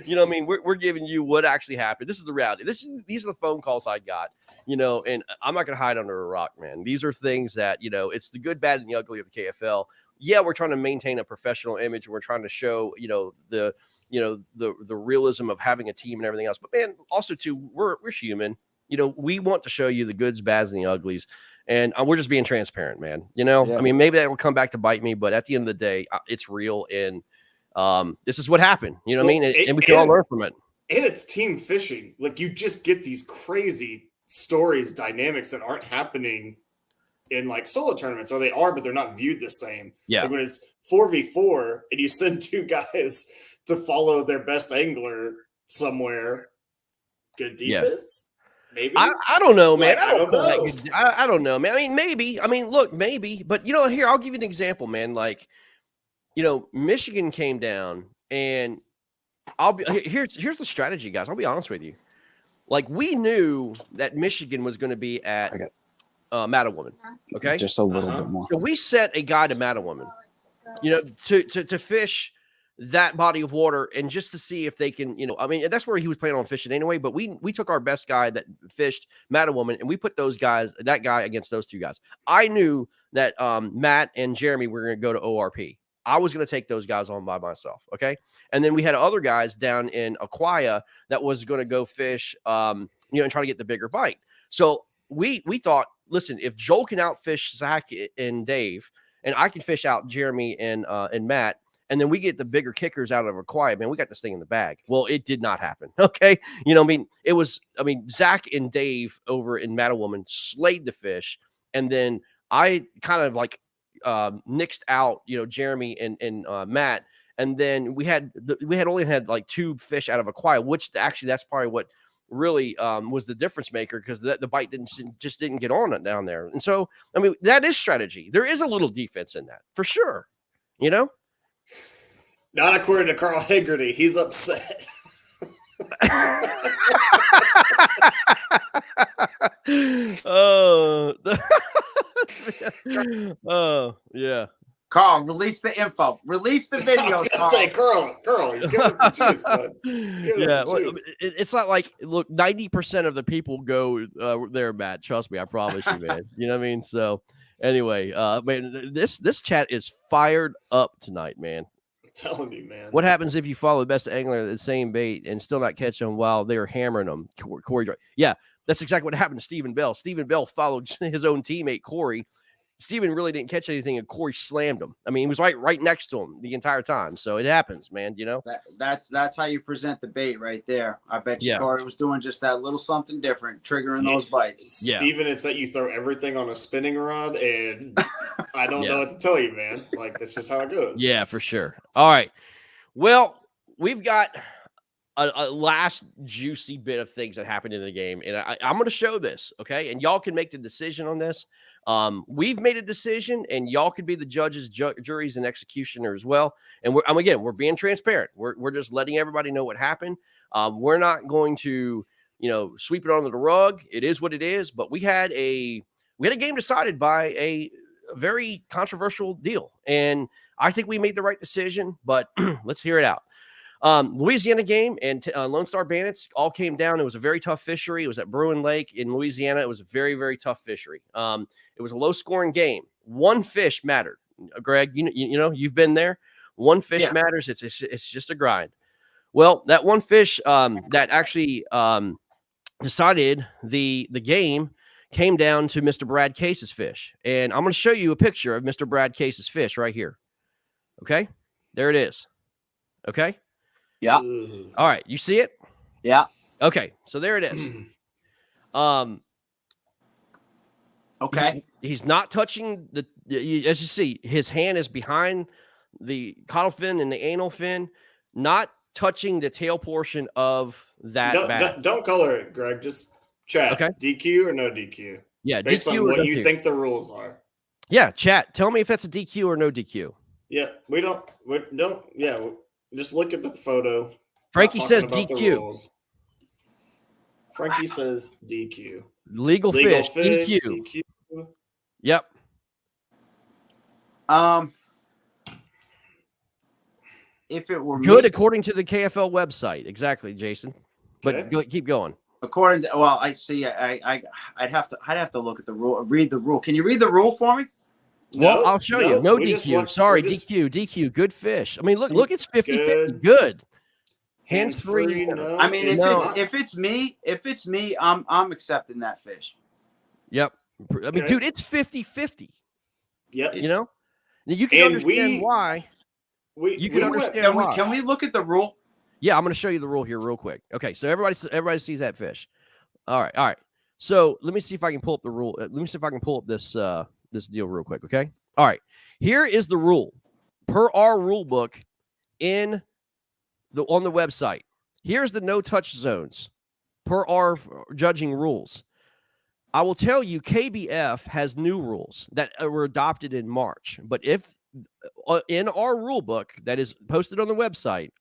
you know what I mean? We're giving you what actually happened. This is the reality. These are the phone calls I got, and I'm not going to hide under a rock, man. These are things that, it's the good, bad, and the ugly of the KFL. Yeah, we're trying to maintain a professional image, and we're trying to show, the realism of having a team and everything else. But man, also too, we're human. We want to show you the goods, bads, and the uglies, and we're just being transparent, man. I mean, maybe that will come back to bite me, but at the end of the day, it's real, and this is what happened. You know what I mean? And we can all learn from it. And it's team fishing. Like, you just get these crazy stories, dynamics that aren't happening in like solo tournaments, or they are, but they're not viewed the same. Yeah. Like when it's 4v4 and you send two guys to follow their best angler somewhere, good defense. Maybe I don't know, man. Like, I don't know, man. I mean, maybe. I mean, look, maybe. But here, I'll give you an example, man. Like, Michigan came down, and here's the strategy, guys. I'll be honest with you. Like, we knew that Michigan was going to be at Mattawoman, okay? Just a little bit more. So we set a guy to Mattawoman, to fish that body of water, and just to see if they can, I mean, that's where he was planning on fishing anyway. But we took our best guy that fished Mattawoman, and we put that guy against those two guys. I knew that Matt and Jeremy were going to go to ORP. I was going to take those guys on by myself, okay? And then we had other guys down in Aquia that was going to go fish, and try to get the bigger bite. So we thought, listen, if Joel can outfish Zach and Dave, and I can fish out Jeremy and Matt, and then we get the bigger kickers out of a quiet, man, we got this thing in the bag. Well, it did not happen. Okay. Zach and Dave over in Mattawoman slayed the fish. And then I kind of like nixed out, Jeremy and Matt. And then we had only had like 2 fish out of a quiet, which actually that's probably what really was the difference maker, because the bite didn't get on it down there. And so, that is strategy. There is a little defense in that for sure. Not according to Carl Haggerty. He's upset. Oh yeah. Carl, release the info. Release the video. I was gonna say, Carl, you give it the juice, bud. It's not like, look, 90% of the people go there, Matt. Trust me, I promise you, man. You know what I mean? So anyway, man, this chat is fired up tonight, man. I'm telling you, man. What happens if you follow the best angler at the same bait and still not catch them while they're hammering them? Corey, yeah, that's exactly what happened to Stephen Bell. Stephen Bell followed his own teammate Corey. Stephen really didn't catch anything, and Corey slammed him. He was right next to him the entire time. So it happens, man. That's how you present the bait right there. I bet you Corey was doing just that little something different, triggering those bites. Yeah. Stephen, it's that you throw everything on a spinning rod, and I don't know what to tell you, man. Like, that's just how it goes. Yeah, for sure. All right. Well, we've got a last juicy bit of things that happened in the game, and I'm going to show this, okay? And y'all can make the decision on this. We've made a decision, and y'all could be the judges, juries, and executioner as well. And we're being transparent. We're just letting everybody know what happened. We're not going to, sweep it under the rug. It is what it is. But we had a game decided by a very controversial deal, and I think we made the right decision. But let's hear it out. Louisiana game and Lone Star Bandits all came down. It was a very tough fishery. It was at Bruin Lake in Louisiana. It was a very, very tough fishery. It was a low-scoring game. One fish mattered. Greg, you've been there. One fish matters. It's just a grind. Well, that one fish that actually decided the game came down to Mr. Brad Case's fish. And I'm going to show you a picture of Mr. Brad Case's fish right here. Okay? There it is. Okay? Yeah. All right. You see it? Yeah. Okay. So there it is. Okay. He's not touching as you see, his hand is behind the caudal fin and the anal fin, not touching the tail portion of that bag. Don't color it, Greg. Just chat. Okay. DQ or no DQ? Yeah. Based DQ on what no you DQ. think the rules are. Yeah. Chat. Tell me if that's a DQ or no DQ. Yeah. We don't. Yeah. Just look at the photo. Frankie says DQ. Frankie says DQ. Legal fish. DQ. Yep. If it were good me, according to the KFL website, exactly, Jason. But keep going. According to I see. I'd have to look at the rule. Read the rule. Can you read the rule for me? Well, I'll show you. No DQ. Sorry, DQ. Good fish. Look, it's 50-50. Good. Hands free. No. If it's me, I'm accepting that fish. Yep. Dude, it's 50-50. Yep. You can understand why. Can we look at the rule? Yeah, I'm going to show you the rule here real quick. Okay, so everybody sees that fish. All right. So let me see if I can pull up the rule. Let me see if I can pull up this deal real quick. Okay. All right. Here is the rule per our rule book on the website. Here's the no touch zones per our judging rules. I will tell you, KBF has new rules that were adopted in March. But if in our rule book that is posted on the website,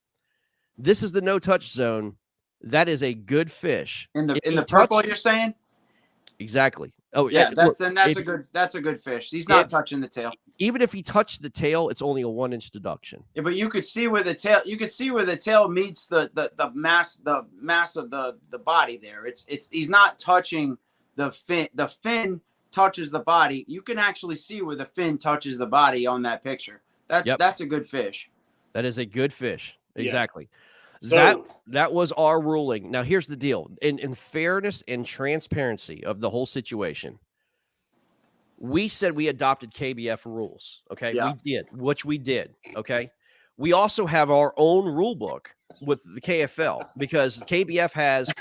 this is the no touch zone. That is a good fish. In the purple, you're saying? Exactly. Oh yeah, that's a good fish. He's not touching the tail. Even if he touched the tail, it's only a 1-inch deduction. Yeah, but you could see where the tail meets the mass of the body there. He's not touching the fin. The fin touches the body. You can actually see where the fin touches the body on that picture. That's a good fish. That is a good fish. Exactly. Yeah. So that was our ruling. Now here's the deal. In fairness and transparency of the whole situation, we said we adopted KBF rules. Okay. Yeah. We did. Okay. we also have our own rule book with the KFL, because KBF has,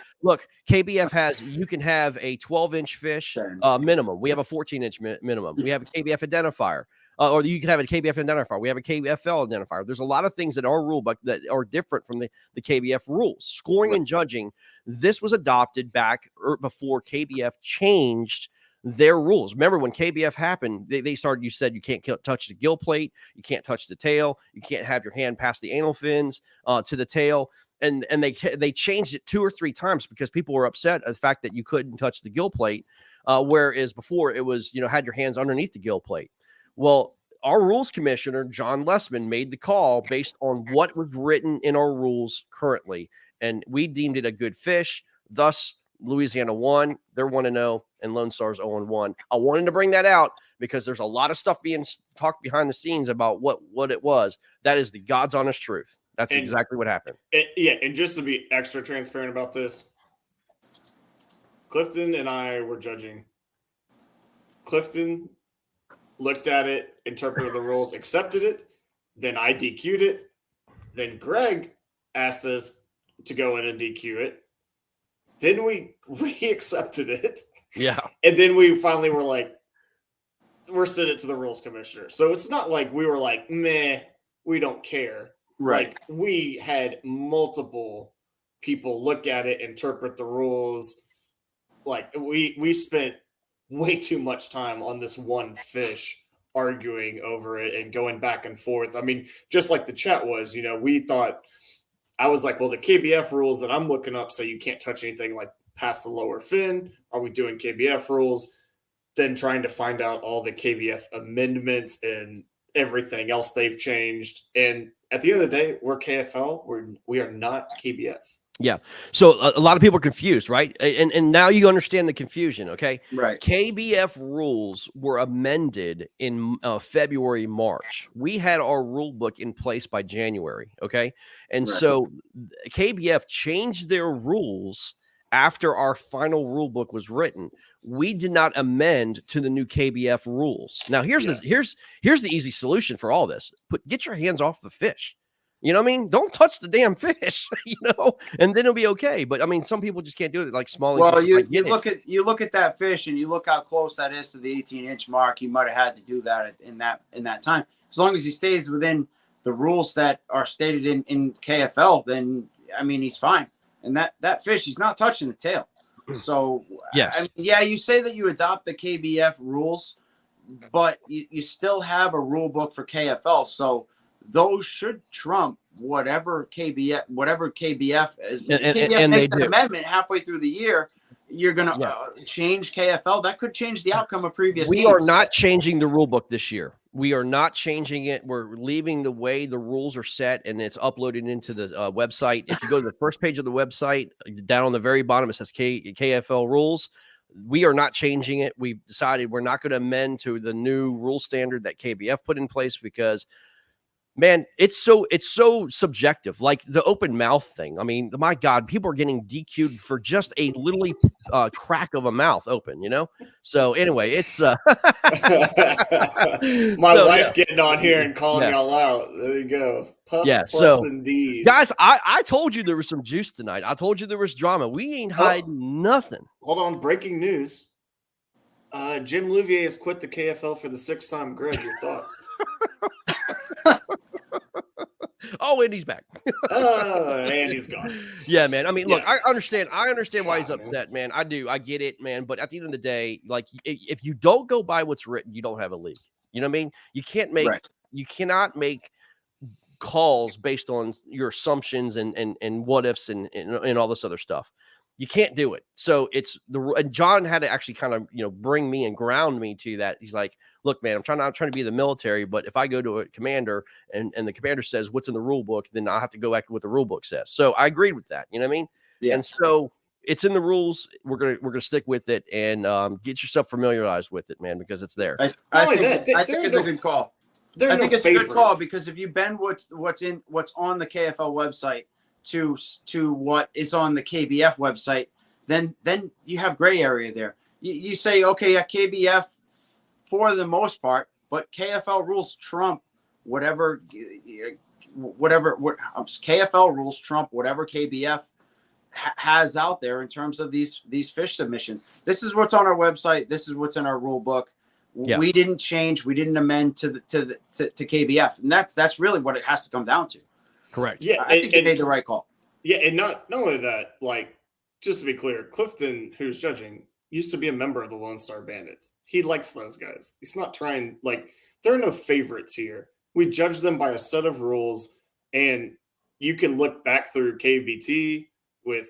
you can have a 12-inch fish minimum. We have a 14-inch minimum. We have a KBF identifier. Or you can have a KBF identifier. We have a KFL identifier. There's a lot of things that our rule book that are different from the KBF rules. Scoring and judging, this was adopted back before KBF changed their rules. Remember when KBF happened, they started, you said you can't touch the gill plate, you can't touch the tail, you can't have your hand past the anal fins to the tail. And they changed it 2 or 3 times because people were upset at the fact that you couldn't touch the gill plate, whereas before it was, had your hands underneath the gill plate. Well, our rules commissioner, John Lessman, made the call based on what was written in our rules currently, and we deemed it a good fish. Thus, Louisiana won. They're 1-0, and Lone Star's 0-1. I wanted to bring that out because there's a lot of stuff being talked behind the scenes about what it was. That is the God's honest truth. That's exactly what happened. And just to be extra transparent about this, Clifton and I were judging. Clifton looked at it, interpreted the rules, accepted it. Then I DQ'd it. Then Greg asked us to go in and DQ it. Then we accepted it. Yeah. And then we finally were like, we're sending it to the rules commissioner. So it's not like we were like, meh, we don't care. Right. Like, we had multiple people look at it, interpret the rules. Like, we spent way too much time on this one fish, arguing over it and going back and forth. I mean, just like the chat was, we thought, I was like, well, the KBF rules that I'm looking up say you can't touch anything like past the lower fin. Are we doing KBF rules? Then trying to find out all the KBF amendments and everything else they've changed. And at the end of the day, we're KFL. We are not KBF. Yeah. So a lot of people are confused, right? And now you understand the confusion, okay? Right. KBF rules were amended in February, March. We had our rule book in place by January, okay? And so KBF changed their rules after our final rule book was written. We did not amend to the new KBF rules. Now, here's the easy solution for all this. Get your hands off the fish. You know what I mean? Don't touch the damn fish, and then it'll be okay. But I mean, some people just can't do it. Like small. Well, you look at that fish and you look how close that is to the 18-inch mark. He might have had to do that in that time. As long as he stays within the rules that are stated in KFL, then I mean he's fine. And that fish, he's not touching the tail. So yes, I mean, yeah, you say that you adopt the KBF rules, but you still have a rule book for KFL. So those should trump whatever KBF is. KBF makes an amendment halfway through the year. You're going to change KFL. That could change the outcome of previous games. We are not changing the rule book this year. We are not changing it. We're leaving the way the rules are set, and it's uploaded into the website. If you go to the first page of the website, down on the very bottom, it says KFL rules. We are not changing it. We've decided we're not going to amend to the new rule standard that KBF put in place because, man, it's so subjective. Like the open mouth thing. I mean, my God, people are getting DQ'd for just a literally crack of a mouth open, So anyway, it's my wife getting on here and calling y'all out. There you go. Puffs plus indeed. Guys, I told you there was some juice tonight. I told you there was drama. We ain't hiding nothing. Hold on, breaking news. Jim Louvier has quit the KFL for the 6th time. Greg, your thoughts? Oh, and he's back. And he's gone. Yeah, man. I mean, look, I understand why he's upset, man. I do. I get it, man. But at the end of the day, like, if you don't go by what's written, you don't have a league. You know what I mean? You cannot make calls based on your assumptions and what ifs and all this other stuff. You can't do it. So and John had to actually kind of, bring me and ground me to that. He's like, look, man, I'm not trying to be the military, but if I go to a commander and the commander says what's in the rule book, then I'll have to go back to what the rule book says. So I agreed with that. You know what I mean? Yeah. And so it's in the rules. We're going to stick with it and get yourself familiarized with it, man, because it's there. I think it's a good call. I think it's a good call because if you bend what's on the KFL website to what is on the KBF website, then you have gray area there. You say, okay, KBF for the most part, but KFL rules trump whatever whatever KFL rules trump whatever KBF has out there in terms of these fish submissions. This is what's on our website. This is what's in our rule book. Yeah. We didn't change. We didn't amend to KBF, and that's really what it has to come down to. Correct. Yeah, I think you made the right call. Yeah, and not only that, like, just to be clear, Clifton, who's judging, used to be a member of the Lone Star Bandits. He likes those guys. He's not trying, like, there are no favorites here. We judge them by a set of rules, and you can look back through KBT with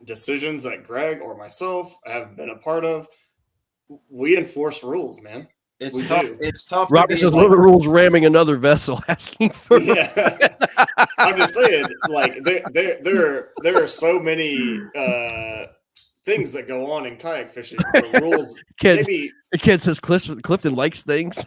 decisions that Greg or myself have been a part of. We enforce rules, man. It's tough. It's tough. Robert says, what are the rules ramming another vessel asking for? Yeah. I'm just saying, like, there are so many things that go on in kayak fishing. The rules, maybe the kid says Clifton likes things.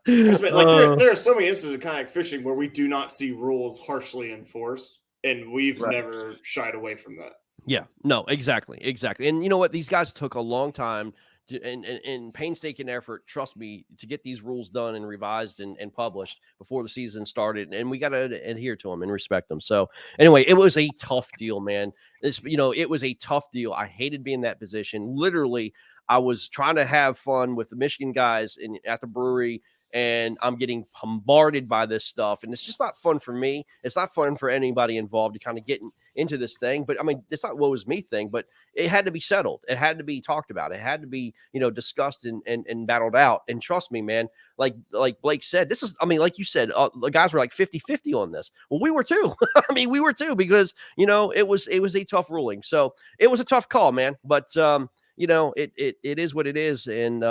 There are so many instances of kayak fishing where we do not see rules harshly enforced, and we've never shied away from that. Yeah, no, exactly. And you know what? These guys took a long time in painstaking effort, trust me, to get these rules done and revised and published before the season started. And we got to adhere to them and respect them. So anyway, it was a tough deal, man. It was a tough deal. I hated being in that position. Literally, I was trying to have fun with the Michigan guys at the brewery, and I'm getting bombarded by this stuff. And it's just not fun for me. It's not fun for anybody involved to kind of get into this thing. But I mean, it's not what was me thing, but it had to be settled. It had to be talked about. It had to be, discussed and battled out. And trust me, man, like Blake said, this is, I mean, like you said, the guys were like 50-50 on this. Well, we were too. I mean, we were too, because, it was a tough ruling. So it was a tough call, man. But, it is what it is. And,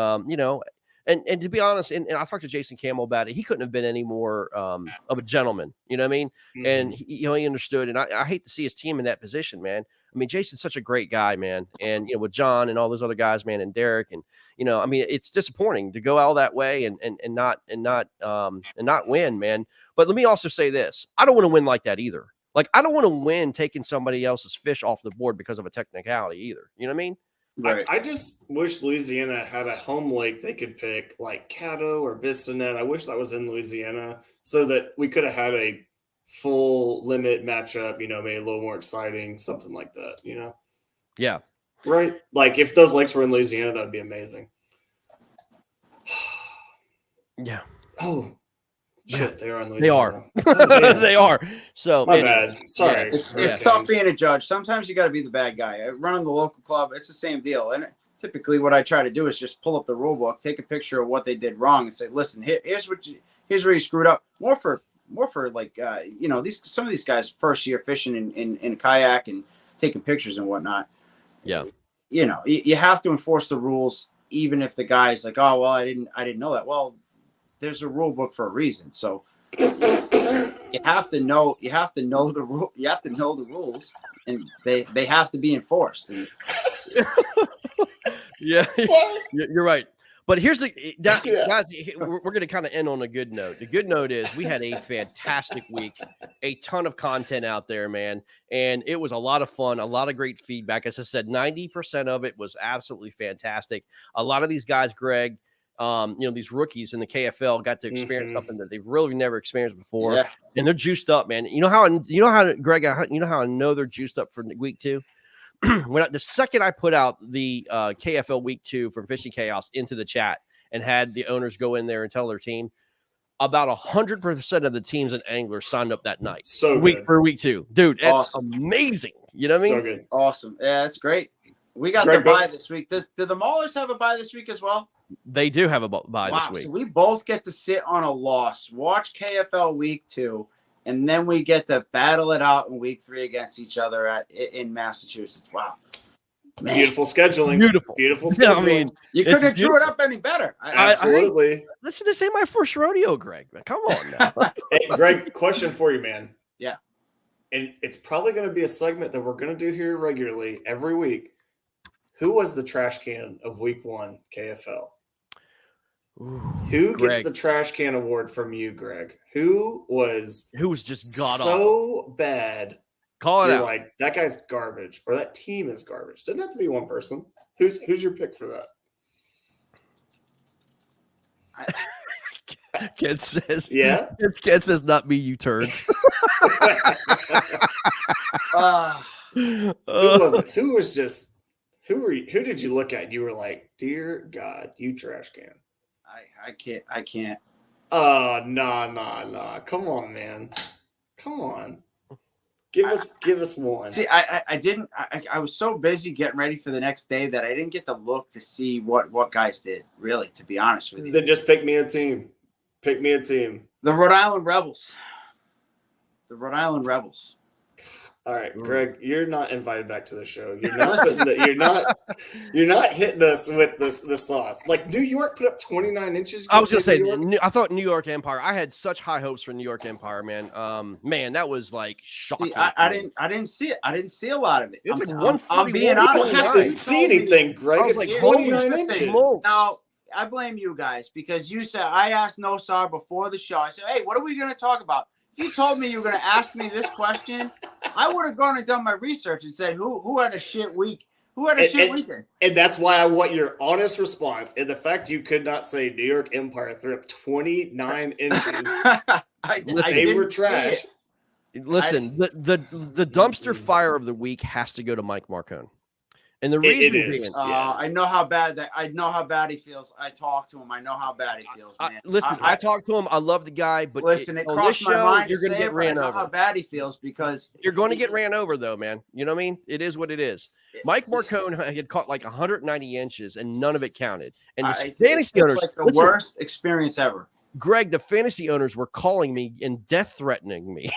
and to be honest, and I talked to Jason Campbell about it. He couldn't have been any more of a gentleman, you know what I mean? Mm-hmm. And he understood. And I hate to see his team in that position, man. I mean, Jason's such a great guy, man. And, with John and all those other guys, man, and Derek, and, I mean, it's disappointing to go all that way and not win, man. But let me also say this. I don't want to win like that either. Like, I don't want to win taking somebody else's fish off the board because of a technicality either. You know what I mean? Right. I just wish Louisiana had a home lake they could pick, like Caddo or Bistinet. I wish that was in Louisiana, so that we could have had a full limit matchup, maybe a little more exciting, something like that, Yeah. Right? Like, if those lakes were in Louisiana, that would be amazing. Yeah. Oh, shit, they are in Louisiana. They are. Oh, they are. So my bad. Sorry. Yeah, it's tough being a judge. Sometimes you got to be the bad guy. Running the local club, it's the same deal. And typically, what I try to do is just pull up the rule book, take a picture of what they did wrong, and say, "Listen, here's where you screwed up." More for like some of these guys first year fishing in a kayak and taking pictures and whatnot. Yeah. You have to enforce the rules, even if the guy's like, "Oh, well, I didn't know that." Well, there's a rule book for a reason. So you have to know the rule. You have to know the rules, and they have to be enforced. And... Yeah, you're right. But here's guys, we're going to kind of end on a good note. The good note is we had a fantastic week, a ton of content out there, man. And it was a lot of fun, a lot of great feedback. As I said, 90% of it was absolutely fantastic. A lot of these guys, Greg, these rookies in the KFL got to experience something that they've really never experienced before. And they're juiced up, man. You know how Greg, I know they're juiced up for week 2? The second I put out the KFL week 2 from Fishing Chaos into the chat and had the owners go in there and tell their team, about 100% of the teams and anglers signed up that night. So for week 2, dude, it's amazing. You know what I mean? So good. Awesome. Yeah, that's great. We got the bye this week. Do the Maulers have a bye this week as well? They do have a bye this week. So we both get to sit on a loss, watch KFL week 2, and then we get to battle it out in week 3 against each other in Massachusetts. Wow. Man. Beautiful scheduling. Beautiful scheduling. Yeah, I mean, you couldn't have drew it up any better. Absolutely. Listen, this ain't my first rodeo, Greg. Come on now. Hey, Greg, question for you, man. Yeah. And it's probably going to be a segment that we're going to do here regularly every week. Who was the trash can of week 1 KFL? Who gets the trash can award from you, Greg? Who was just god so bad? Call it out. Like, that guy's garbage, or that team is garbage. Doesn't have to be one person. Who's your pick for that? Ken says, Yeah. Ken says, not me, you turds. Who was it? Who was just who did you look at and you were like, dear God, you trash can? I can't. Oh, nah. Come on, man. Come on. Give us one. See, I was so busy getting ready for the next day that I didn't get to look to see what guys did, really, to be honest with you. Then just pick me a team. Pick me a team. The Rhode Island Rebels. The Rhode Island Rebels. All right, Greg, you're not invited back to the show. You're not you're not hitting us with the sauce. Like New York put up 29 inches. I was gonna say, I thought New York Empire. I had such high hopes for New York Empire, man. Man, that was like shocking. See, I didn't see it. I didn't see a lot of it. It was like 141. I'm being You honest. don't have to see anything, Greg. I was It's like, 29 holy inches. smokes. Now, I blame you guys because you said I asked Nosar before the show. I said, "Hey, what are we going to talk about?" If you told me you were going to ask me this question, I would have gone and done my research and said, "Who had a shit week? Who had a shit weekend?" And that's why I want your honest response. And the fact you could not say New York Empire threw up 29 inches. They were trash. Listen, the dumpster fire of the week has to go to Mike Marcone. And the reason is, I know how bad he feels. I talked to him. I know how bad he feels, man. Listen, I talked to him. I love the guy, but listen, it on crossed this my show, mind you're going to get ran I know over. how bad he feels because you're going to get ran over, though, man. You know what I mean? It is what it is. Mike Marcone had caught like 190 inches, and none of it counted. And the fantasy owners, like the worst experience ever. Greg, the fantasy owners were calling me and death threatening me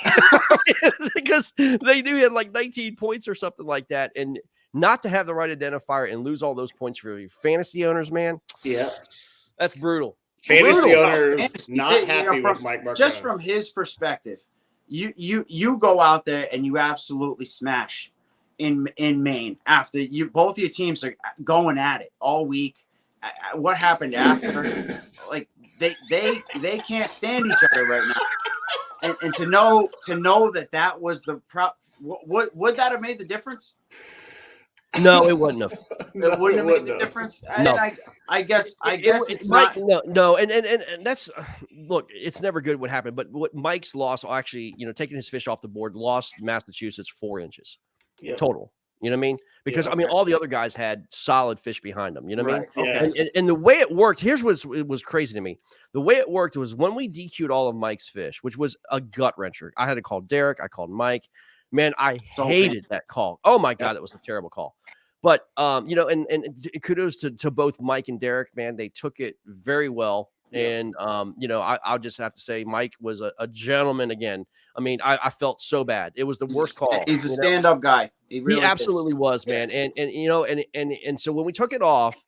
because they knew he had like 19 points or something like that, and not to have the right identifier and lose all those points for your fantasy owners, man. Yeah, that's brutal. Fantasy owners not happy with Mike Marcone. Just from his perspective, you go out there and you absolutely smash in Maine after both your teams are going at it all week. What happened after? Like they can't stand each other right now. And to know that was the would that have made the difference? No, it wouldn't have. It wouldn't have made the difference. No. I guess it's not. No, and that's look. It's never good what happened, but what Mike's loss actually, taking his fish off the board, lost Massachusetts 4 inches total. You know what I mean? Because I mean, all the other guys had solid fish behind them. You know what I mean? Yeah. And the way it worked, here's what was crazy to me. The way it worked was when we DQ'd all of Mike's fish, which was a gut wrencher. I had to call Derek. I called Mike. Man, I hated that call. Oh my God, it was a terrible call. But and kudos to both Mike and Derek, man. They took it very well. And I'll just have to say Mike was a gentleman again. I mean, I felt so bad. It was the worst call. He's a stand-up guy. He absolutely was, man. And so when we took it off,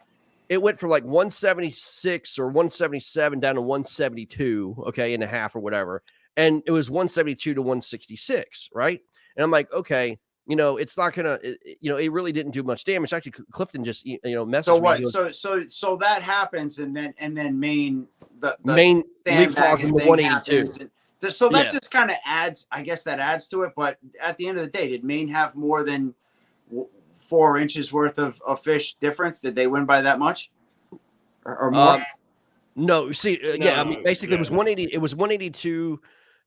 it went from like 176 or 177 down to 172, and a half or whatever. And it was 172 to 166, right? And I'm like, okay, it's not gonna, it really didn't do much damage. Actually, Clifton just, messaged so what? me. So that happens, and then Maine, the Maine leapfrogs in the 182. So that just kind of adds, I guess that adds to it. But at the end of the day, did Maine have more than 4 inches worth of fish difference? Did they win by that much or more? No. See, I mean, basically, it was 180. It was 182.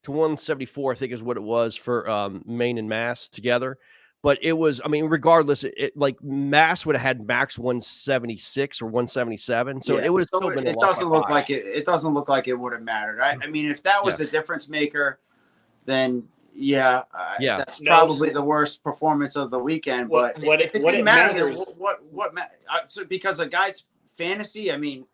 To 174, I think is what it was for Maine and Mass together. But it was, I mean, regardless, it like Mass would have had max 176 or 177. So it would have still been. It doesn't look like it. It doesn't look like it would have mattered. I mean, if that was the difference maker, then that's probably the worst performance of the weekend. But if it didn't matter, what matters? So because a guy's fantasy, I mean.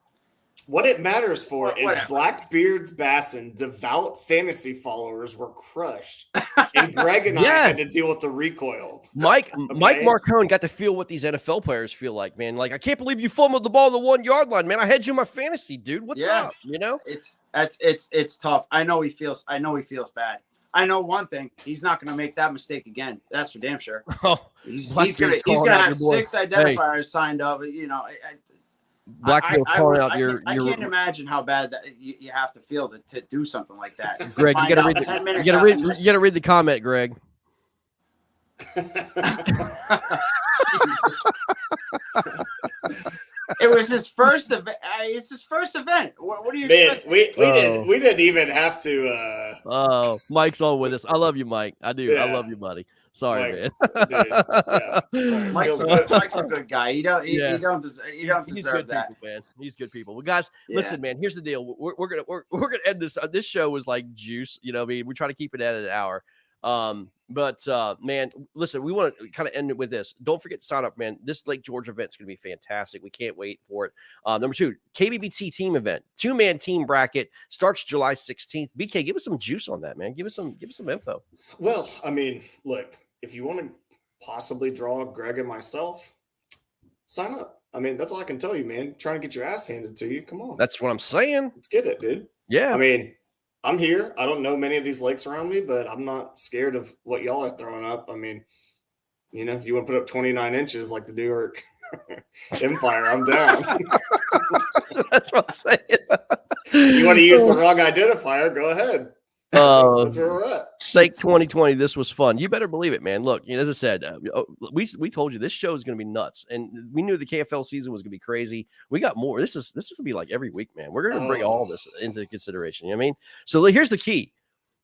What it matters for is Blackbeard's Bassin devout fantasy followers were crushed, and Greg and I had to deal with the recoil. Mike Marcone got to feel what these NFL players feel like, man. Like, I can't believe you fumbled the ball on the 1 yard line, man. I had you in my fantasy, dude. What's up? It's tough. I know he feels bad. I know one thing: he's not going to make that mistake again. That's for damn sure. He's going to have 6 identifiers signed up. Blackbeard calling out your. I can't imagine how bad that you have to feel to do something like that. Greg, you gotta read the comment, Greg. It was his first event. It's his first event. What do you Man, expect? we didn't even have to. Oh, Mike's on with us. I love you, Mike. I do. I Yeah. love you, buddy. Sorry, Mike, man. dude, yeah. Mike's a good guy. You don't He's deserve good that. people, man. He's good people. Well, guys, Yeah. listen, man. Here's the deal. We're gonna end this. This show was like juice. You know, what I mean, we try to keep it at an hour. But man, listen, we want to kind of end it with this. Don't forget to sign up, man. This Lake George event's going to be fantastic. We can't wait for it. Number 2, KBBT team event, 2-man team bracket, starts July 16th. BK, give us some juice on that, man. Give us some info. Well, I mean, look, if you want to possibly draw Greg and myself, sign up. I mean, that's all I can tell you, man. Trying to get your ass handed to you. Come on. That's what I'm saying. Let's get it, dude. Yeah. I mean, I'm here. I don't know many of these lakes around me, but I'm not scared of what y'all are throwing up. I mean, you know, you want to put up 29 inches like the New York Empire, I'm down. That's what I'm saying. You want to use the wrong identifier, go ahead. That's where we're at. Lake 2020, this was fun. You better believe it, man. Look, you know, as I said, we told you this show is going to be nuts, and we knew the KFL season was going to be crazy. We got more. This is going to be like every week, man. We're going to bring all this into consideration. You know what I mean? So here's the key.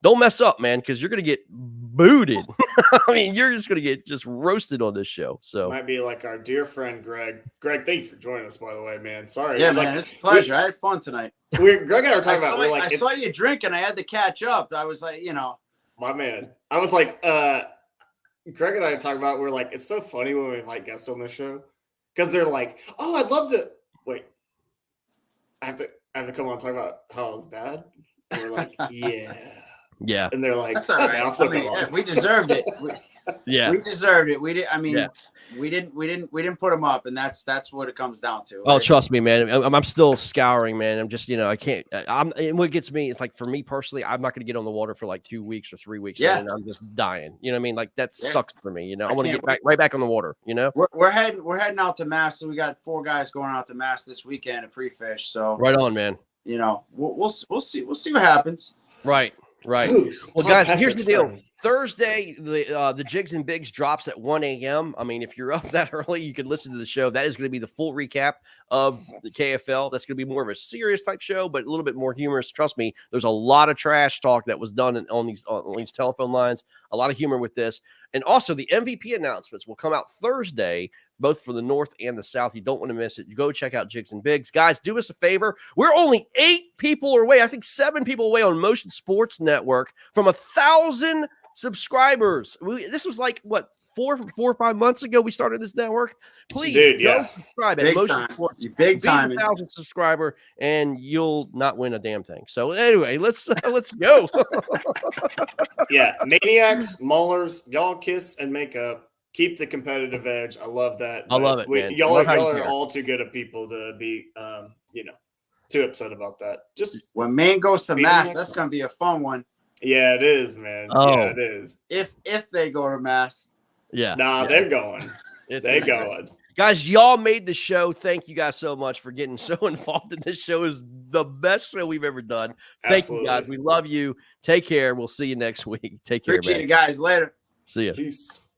Don't mess up, man, because you're going to get booted. I mean, you're just going to get just roasted on this show. So might be like our dear friend Greg. Greg, thank you for joining us, by the way, man. Sorry. Yeah, like, man, it's a pleasure. I had fun tonight. Greg and I were talking about. We're like, I saw you drinking. I had to catch up. I was like, you know, my man. I was like, Greg and I were talking about. We're like, it's so funny when we invite guests on the show because they're like, oh, I'd love to. Wait, I have to come on and talk about how it was bad. And we're like, yeah. Yeah, and they're like, that's all right. I'll still come on. We deserved it. Yeah, we deserved it. We did. I mean, we didn't put them up, and that's what it comes down to. Oh, trust me, man. I'm still scouring, man. I'm just, you know, I can't. And what gets me is like, for me personally, I'm not going to get on the water for like 2 weeks or 3 weeks. Yeah, man, and I'm just dying. You know what I mean? Like that sucks for me. You know, I want to get wait. right back on the water. You know, we're heading out to Mass. So we got 4 guys going out to Mass this weekend at pre-fish. So right on, man. You know, we'll see what happens. Right. Ooh, well, guys, here's the deal. Thursday, the Jigs and Bigs drops at 1 a.m. I mean, if you're up that early, you can listen to the show. That is going to be the full recap of the KFL. That's going to be more of a serious type show, but a little bit more humorous. Trust me, there's a lot of trash talk that was done on these telephone lines. A lot of humor with this. And also the MVP announcements will come out Thursday, both for the North and the South. You don't want to miss it. You go check out Jigs and Bigs. Guys, do us a favor. We're only 8 people away. I think 7 people away on Motion Sports Network from 1,000 subscribers. This was like, what, 4 or 5 months ago we started this network. Please go subscribe at Motion Sports. Big time. 1,000 subscriber, and you'll not win a damn thing. So anyway, let's go. Yeah, Maniacs, Maulers, y'all kiss and make up. Keep the competitive edge. I love that. I love it, man. Y'all are all too good at people to be, too upset about that. Just when Maine goes to Mass, that's going to be a fun one. Yeah, it is, man. Oh. Yeah, it is. If they go to Mass. Yeah. Nah, they're going. They're going. Guys, y'all made the show. Thank you guys so much for getting so involved in this show. Is the best show we've ever done. Thank you, guys. We love you. Take care. We'll see you next week. Take care, Appreciate man. it, guys. Later. See ya. Peace.